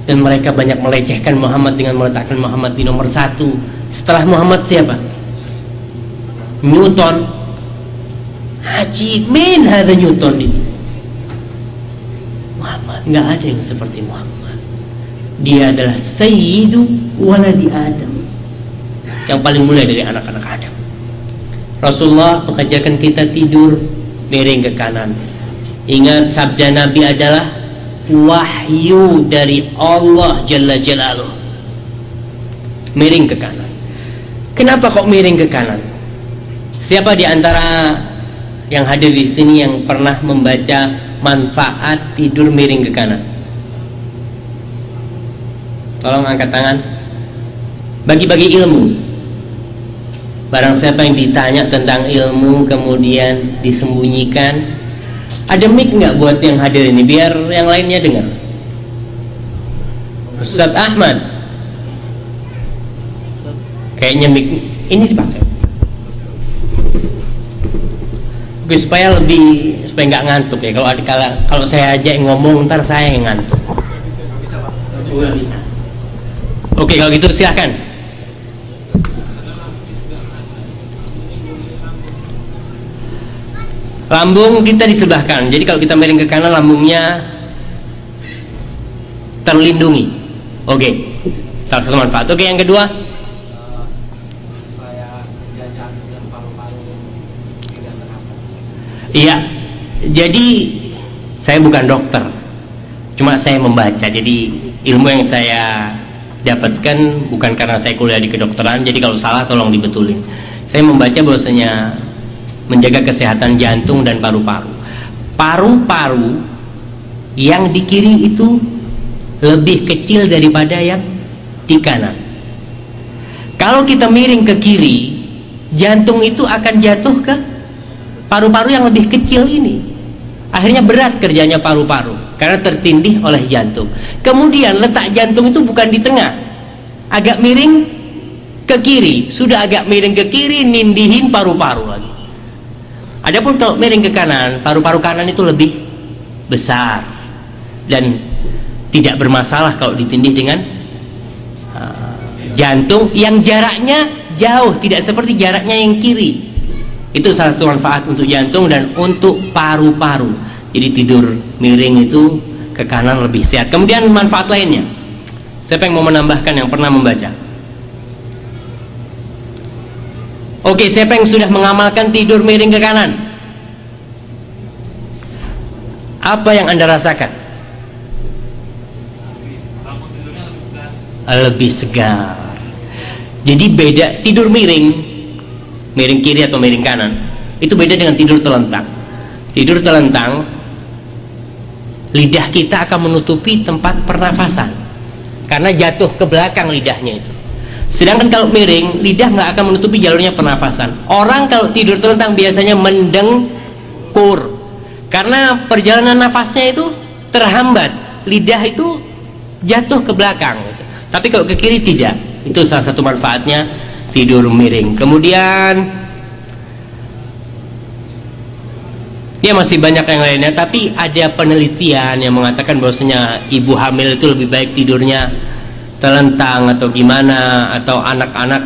Dan mereka banyak melecehkan Muhammad dengan meletakkan Muhammad di nomor 1. Setelah Muhammad siapa? Newton. Ajib min hadza Newton ini. Muhammad, nggak ada yang seperti Muhammad. Dia adalah sayyidu waladi Adam, yang paling mulia dari anak-anak Adam. Rasulullah mengajarkan kita tidur miring ke kanan. Ingat, sabda Nabi adalah wahyu dari Allah Jalla Jalaluh. Miring ke kanan. Kenapa kok miring ke kanan? Siapa di antara yang hadir di sini yang pernah membaca manfaat tidur miring ke kanan? Tolong angkat tangan. Bagi-bagi ilmu. Barang siapa yang ditanya tentang ilmu kemudian disembunyikan. Ada mic nggak buat yang hadir ini biar yang lainnya dengar? Ustadz Ahmad, kayaknya mic ini dipakai. Oke, supaya nggak ngantuk ya. Kalau saya aja yang ngomong ntar saya yang ngantuk. Nggak bisa. Oke, kalau gitu silahkan. Lambung kita di sebelah kanan. Jadi kalau kita miring ke kanan, lambungnya terlindungi. Oke, salah satu manfaat. Oke, yang kedua, iya. Jadi saya bukan dokter, cuma saya membaca. Jadi ilmu yang saya dapatkan, bukan karena saya kuliah di kedokteran, jadi kalau salah tolong dibetulin. Saya membaca bahwasanya menjaga kesehatan jantung dan paru-paru. Paru-paru yang di kiri itu lebih kecil daripada yang di kanan. Kalau kita miring ke kiri, jantung itu akan jatuh ke paru-paru yang lebih kecil ini. Akhirnya berat kerjanya paru-paru karena tertindih oleh jantung. Kemudian letak jantung itu bukan di tengah, agak miring ke kiri. Sudah agak miring ke kiri, nindihin paru-paru lagi. Adapun kalau miring ke kanan, paru-paru kanan itu lebih besar dan tidak bermasalah kalau ditindih dengan jantung yang jaraknya jauh, tidak seperti jaraknya yang kiri. Itu salah satu manfaat untuk jantung dan untuk paru-paru. Jadi tidur miring itu ke kanan lebih sehat. Kemudian manfaat lainnya, siapa yang mau menambahkan yang pernah membaca? Oke, siapa yang sudah mengamalkan tidur miring ke kanan? Apa yang Anda rasakan? Lebih segar. Jadi beda tidur miring kiri atau miring kanan itu beda dengan tidur telentang. Tidur telentang, lidah kita akan menutupi tempat pernafasan karena jatuh ke belakang lidahnya itu. Sedangkan kalau miring, lidah nggak akan menutupi jalurnya pernafasan. Orang kalau tidur telentang biasanya mendengkur karena perjalanan nafasnya itu terhambat, lidah itu jatuh ke belakang gitu. Tapi kalau ke kiri tidak. Itu salah satu manfaatnya tidur miring. Kemudian ya masih banyak yang lainnya, tapi ada penelitian yang mengatakan bahwasanya ibu hamil itu lebih baik tidurnya telentang atau gimana, atau anak-anak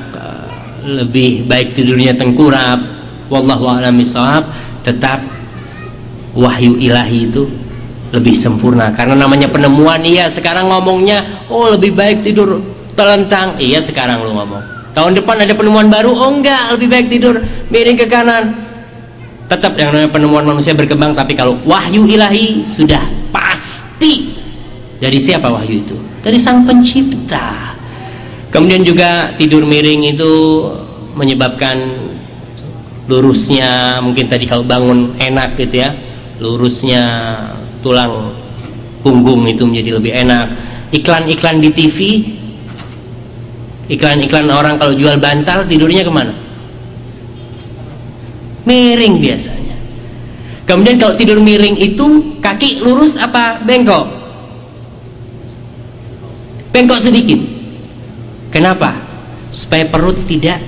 lebih baik tidurnya tengkurap. Wallahu a'lam bishawab. Tetap wahyu ilahi itu lebih sempurna karena namanya penemuan. Iya, sekarang ngomongnya oh lebih baik tidur telentang. Iya, sekarang lu ngomong. Tahun depan ada penemuan baru, oh enggak, lebih baik tidur miring ke kanan. Tetap yang namanya penemuan manusia berkembang, tapi kalau wahyu ilahi sudah pasti. Dari siapa wahyu itu? Dari Sang Pencipta. Kemudian juga tidur miring itu menyebabkan lurusnya, mungkin tadi kalau bangun enak gitu ya, lurusnya tulang punggung itu menjadi lebih enak. Iklan-iklan di TV, iklan-iklan orang kalau jual bantal tidurnya kemana? Miring biasanya. Kemudian kalau tidur miring itu kaki lurus apa bengkok? Bengkok sedikit. Kenapa? Supaya perut tidak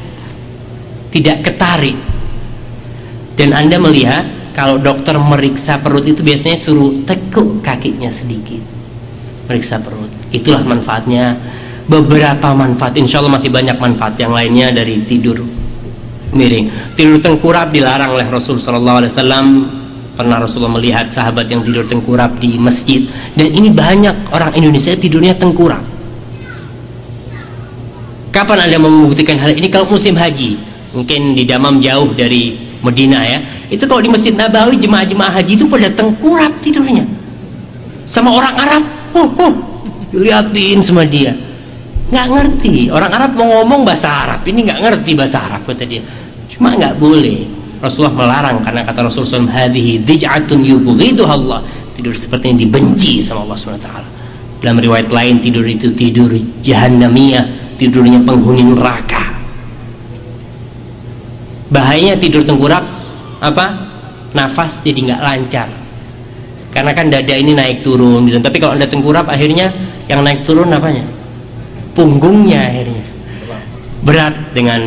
ketarik. Dan Anda melihat kalau dokter meriksa perut itu biasanya suruh tekuk kakinya sedikit, meriksa perut. Itulah manfaatnya. Beberapa manfaat, insya Allah masih banyak manfaat yang lainnya dari tidur miring. Tidur tengkurap dilarang oleh Rasul SAW. Pernah Rasulullah melihat sahabat yang tidur tengkurap di masjid, dan ini banyak orang Indonesia tidurnya tengkurap. Kapan Anda membuktikan hal ini? Kalau musim haji, mungkin di Damam jauh dari Medina ya, itu kalau di Masjid Nabawi jemaah-jemaah haji itu pada tengkurap tidurnya sama orang Arab. Liatin sama dia, nggak ngerti. Orang Arab mau ngomong bahasa Arab, ini nggak ngerti bahasa Arab kata dia. Cuma nggak boleh. Rasulullah melarang karena kata Rasulullah SAW, hadhihi dij'atun yubghiduha Allah. Tidur seperti yang dibenci sama Allah SWT. Dalam riwayat lain, tidur itu tidur jahannamiyah, tidurnya penghuni neraka. Bahayanya tidur tengkurap apa? Nafas jadi nggak lancar. Karena kan dada ini naik turun gitu. Tapi kalau Anda tengkurap, akhirnya yang naik turun apanya? Punggungnya akhirnya berat, dengan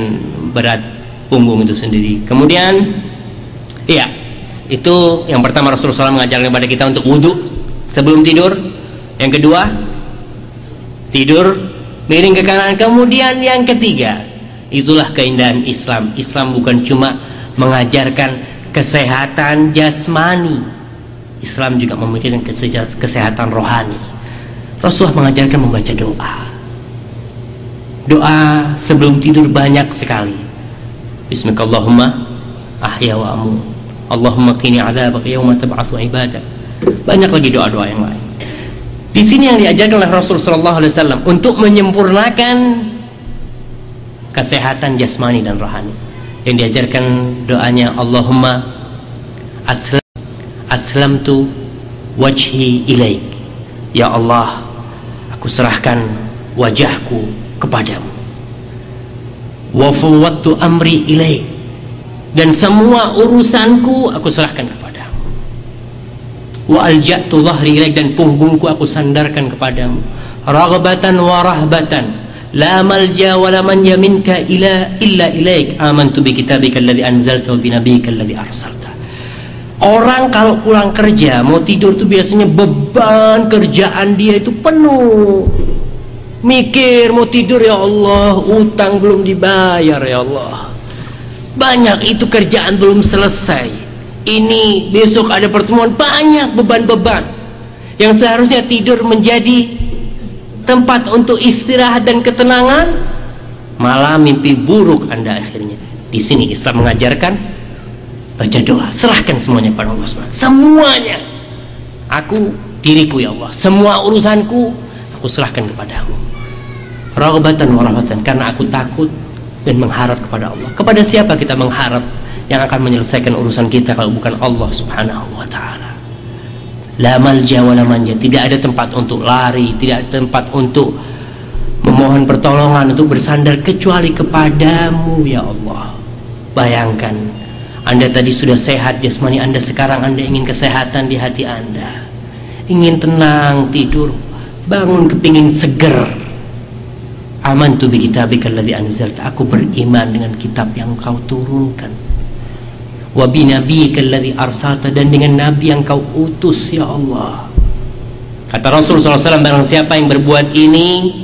berat punggung itu sendiri. Kemudian iya, itu yang pertama Rasulullah SAW mengajarkan kepada kita untuk wudhu sebelum tidur. Yang kedua, tidur miring ke kanan. Kemudian yang ketiga, itulah keindahan Islam. Islam bukan cuma mengajarkan kesehatan jasmani, Islam juga memikirkan kesehatan rohani. Rasulullah mengajarkan membaca doa. Doa sebelum tidur banyak sekali. Bismillahirrahmanirrahim, ahya wa amut, Allahumma qini adzabaka yauma tab'atsu ibadak. Banyak lagi doa-doa yang lain. Di sini yang diajarkan oleh Rasul sallallahu alaihi wasallam untuk menyempurnakan kesehatan jasmani dan rohani. Yang diajarkan doanya, Allahumma aslamtu wajhi ilaik. Ya Allah, aku serahkan wajahku kepadamu. Wa fawwadtu amri ilaik, dan semua urusanku aku serahkan kepadamu. Wa alja'tu dhahri ilaik, dan punggungku aku sandarkan kepadamu. Raghbatan wa rahbatan, la malja wa la manja minka illa ilaik. Amantu bi kitabika alladhi anzalta wa bi nabiyyika alladhi arsalta. Orang kalau pulang kerja mau tidur tuh biasanya beban kerjaan dia itu penuh. Mikir mau tidur, ya Allah, utang belum dibayar, ya Allah. Banyak itu kerjaan belum selesai. Ini besok ada pertemuan, banyak beban-beban yang seharusnya tidur menjadi tempat untuk istirahat dan ketenangan, malah mimpi buruk Anda akhirnya. Di sini Islam mengajarkan baca doa, serahkan semuanya pada Allah SWT. Semuanya, aku, diriku ya Allah, semua urusanku aku serahkan kepadamu. Raghbatan wa rahbatan, karena aku takut dan mengharap kepada Allah. Kepada siapa kita mengharap yang akan menyelesaikan urusan kita kalau bukan Allah Subhanahu wa ta'ala? La malja wa la manja, tidak ada tempat untuk lari, tidak ada tempat untuk memohon pertolongan, untuk bersandar kecuali kepadamu ya Allah. Bayangkan, Anda tadi sudah sehat jasmani Anda, sekarang Anda ingin kesehatan di hati Anda, ingin tenang tidur, bangun kepingin seger. Amantu bi kitabika alladhi anzalta, aku beriman dengan kitab yang kau turunkan. Wa bi nabiyyika alladhi arsalta, dan dengan nabi yang kau utus ya Allah. Kata Rasul SAW, barang siapa yang berbuat ini,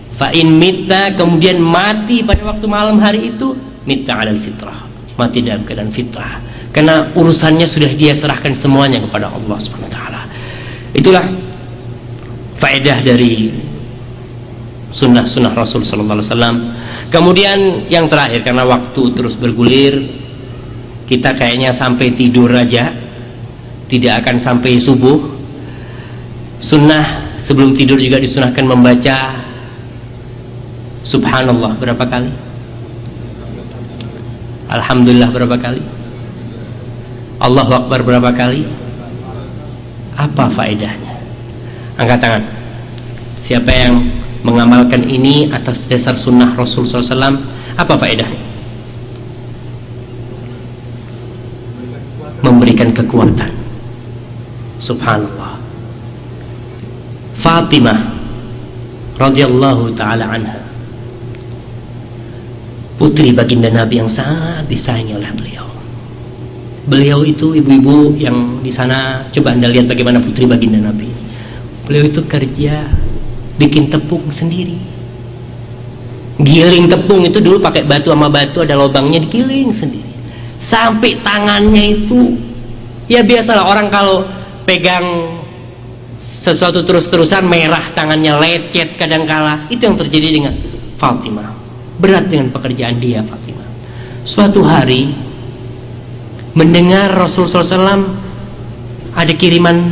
fa in mitta, kemudian mati pada waktu malam hari itu, mitta alal fitrah, mati dalam keadaan fitrah, karena urusannya sudah dia serahkan semuanya kepada Allah Subhanahu wa ta'ala. Itulah faedah dari sunnah-sunnah Rasul sallallahu alaihi wasallam. Kemudian yang terakhir, karena waktu terus bergulir, kita kayaknya sampai tidur aja, tidak akan sampai subuh. Sunnah sebelum tidur juga disunahkan membaca Subhanallah berapa kali? Alhamdulillah berapa kali? Allahu Akbar berapa kali? Apa faedahnya? Angkat tangan. Siapa yang mengamalkan ini atas dasar sunnah Rasul SAW, apa faedahnya? Memberikan kekuatan. Subhanallah. Fatimah radhiyallahu ta'ala anha, putri baginda Nabi yang sangat disayangi oleh beliau. Beliau itu, ibu-ibu yang di sana, coba Anda lihat bagaimana putri baginda Nabi. Beliau itu kerja bikin tepung sendiri, giling tepung itu dulu pakai batu sama batu, ada lubangnya, digiling sendiri sampai tangannya itu, ya biasalah orang kalau pegang sesuatu terus-terusan merah tangannya, lecet kadangkala. Itu yang terjadi dengan Fatimah. Berat dengan pekerjaan dia Fatimah. Suatu hari mendengar Rasulullah SAW ada kiriman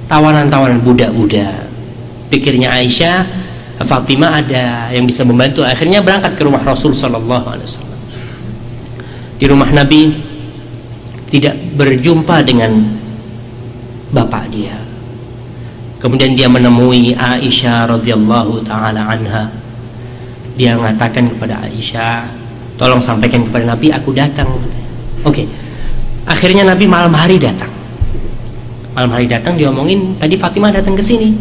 tawanan-tawanan budak-budak. Pikirnya Aisyah, Fatimah ada yang bisa membantu. Akhirnya berangkat ke rumah Rasul sallallahu alaihi wasallam. Di rumah Nabi tidak berjumpa dengan bapak dia. Kemudian dia menemui Aisyah radhiyallahu taala anha. Dia mengatakan kepada Aisyah, tolong sampaikan kepada Nabi aku datang. Oke. Akhirnya Nabi malam hari datang. Malam hari datang, dia omongin tadi Fatimah datang ke sini.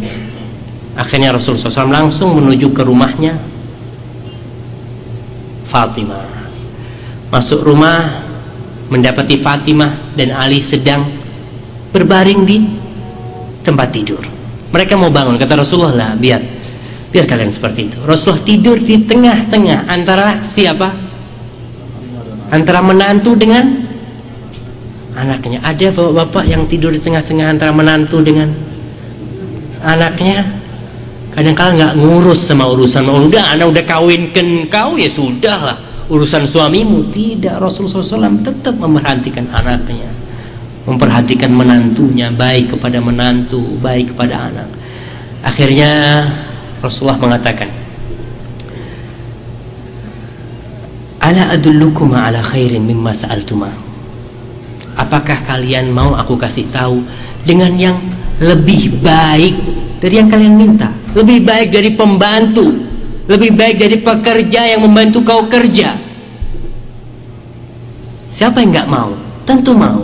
Akhirnya Rasulullah SAW langsung menuju ke rumahnya Fatimah. Masuk rumah, mendapati Fatimah dan Ali sedang berbaring di tempat tidur. Mereka mau bangun, kata Rasulullah, lah biar kalian seperti itu. Rasulullah tidur di tengah-tengah antara siapa? Antara menantu dengan anaknya. Ada bapak-bapak yang tidur di tengah-tengah antara menantu dengan anaknya. Kadang-kadang nggak ngurus sama urusan, udah anak udah kawinkan kau, ya sudah lah urusan suamimu. Tidak, Rasulullah SAW tetap memperhatikan anaknya, memperhatikan menantunya, baik kepada menantu, baik kepada anak. Akhirnya Rasulullah mengatakan, ala adullukum ala khairin mimma sa'altuma. Apakah kalian mau aku kasih tahu dengan yang lebih baik dari yang kalian minta, lebih baik dari pembantu, lebih baik dari pekerja yang membantu kau kerja? Siapa yang nggak mau? Tentu mau.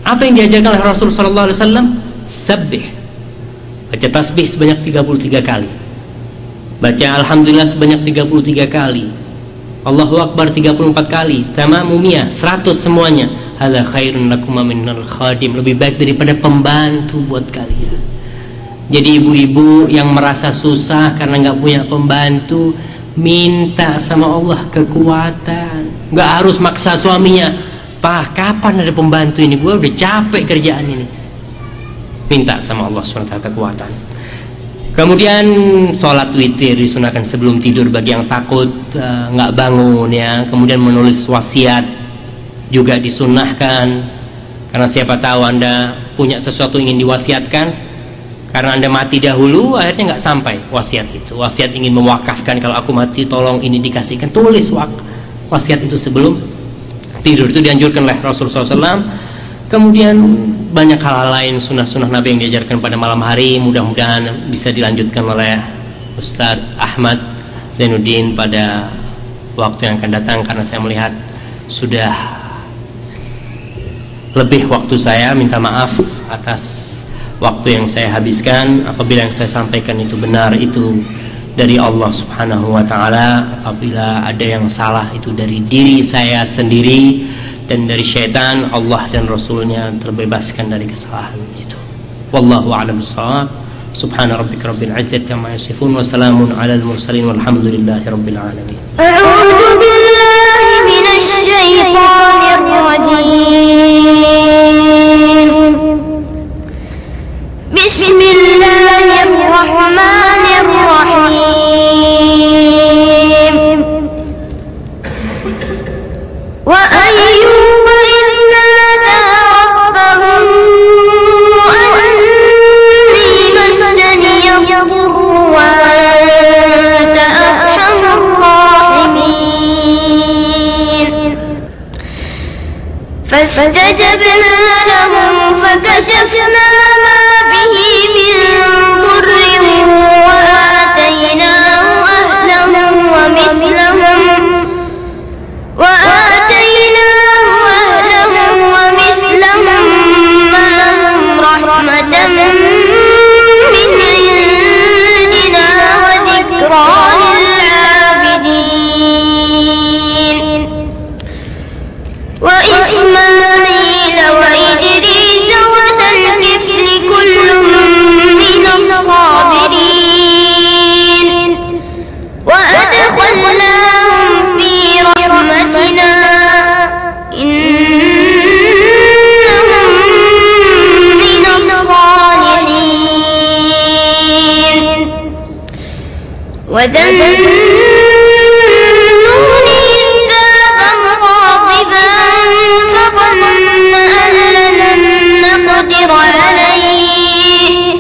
Apa yang diajarkan oleh Rasul sallallahu alaihi wasallam? Sabbih. Baca tasbih sebanyak 33 kali. Baca alhamdulillah sebanyak 33 kali. Allahu akbar 34 kali. Tamamu 100 semuanya. Hala khairun lakum minal khadim. Lebih baik daripada pembantu buat kalian. Jadi ibu-ibu yang merasa susah karena nggak punya pembantu, minta sama Allah kekuatan. Nggak harus maksa suaminya. Pak, kapan ada pembantu ini? Gue udah capek kerjaan ini. Minta sama Allah SWT kekuatan. Kemudian sholat witir disunahkan sebelum tidur bagi yang takut nggak bangun ya. Kemudian menulis wasiat juga disunahkan, karena siapa tahu Anda punya sesuatu ingin diwasiatkan, karena Anda mati dahulu akhirnya nggak sampai wasiat itu. Wasiat ingin mewakafkan, kalau aku mati tolong ini dikasihkan, tulis wasiat itu sebelum tidur. Itu dianjurkan oleh Rasulullah SAW. Kemudian banyak hal lain sunnah-sunnah Nabi yang diajarkan pada malam hari. Mudah-mudahan bisa dilanjutkan oleh Ustadz Ahmad Zainuddin pada waktu yang akan datang, karena saya melihat sudah lebih waktu saya. Minta maaf atas waktu yang saya habiskan. Apabila yang saya sampaikan itu benar, itu dari Allah Subhanahu wa Ta'ala. Apabila ada yang salah, itu dari diri saya sendiri dan dari syaitan. Allah dan Rasulnya terbebaskan dari kesalahan itu. Wallahu a'lam bishawab. Subhana rabbika rabbil izzati amma yasifun wa salamun alal mursalin walhamdulillahi rabbil alamin. A'udzu billahi minasy syaithanir rajim. Bismillahirrahmanirrahim. Wa ayyuba idh nada rabbahu anni massani yadurru wa anta arhamur rahimin. Fastajabna lahu fakashafna ma bihi min dhurrin wa ataynahu ahlahu wa mithlahum ma'ahum rahmatan min 'indina wa dhikra lil 'abidin. Wa Ismail wa Idris wa dhal kifli kullun minas sabirin wa adkhalnahum fi rahmatina innahum minas salihin. Wa dhannuni idh dhahaba mughadiban fadhanna an lan naqdira alayhi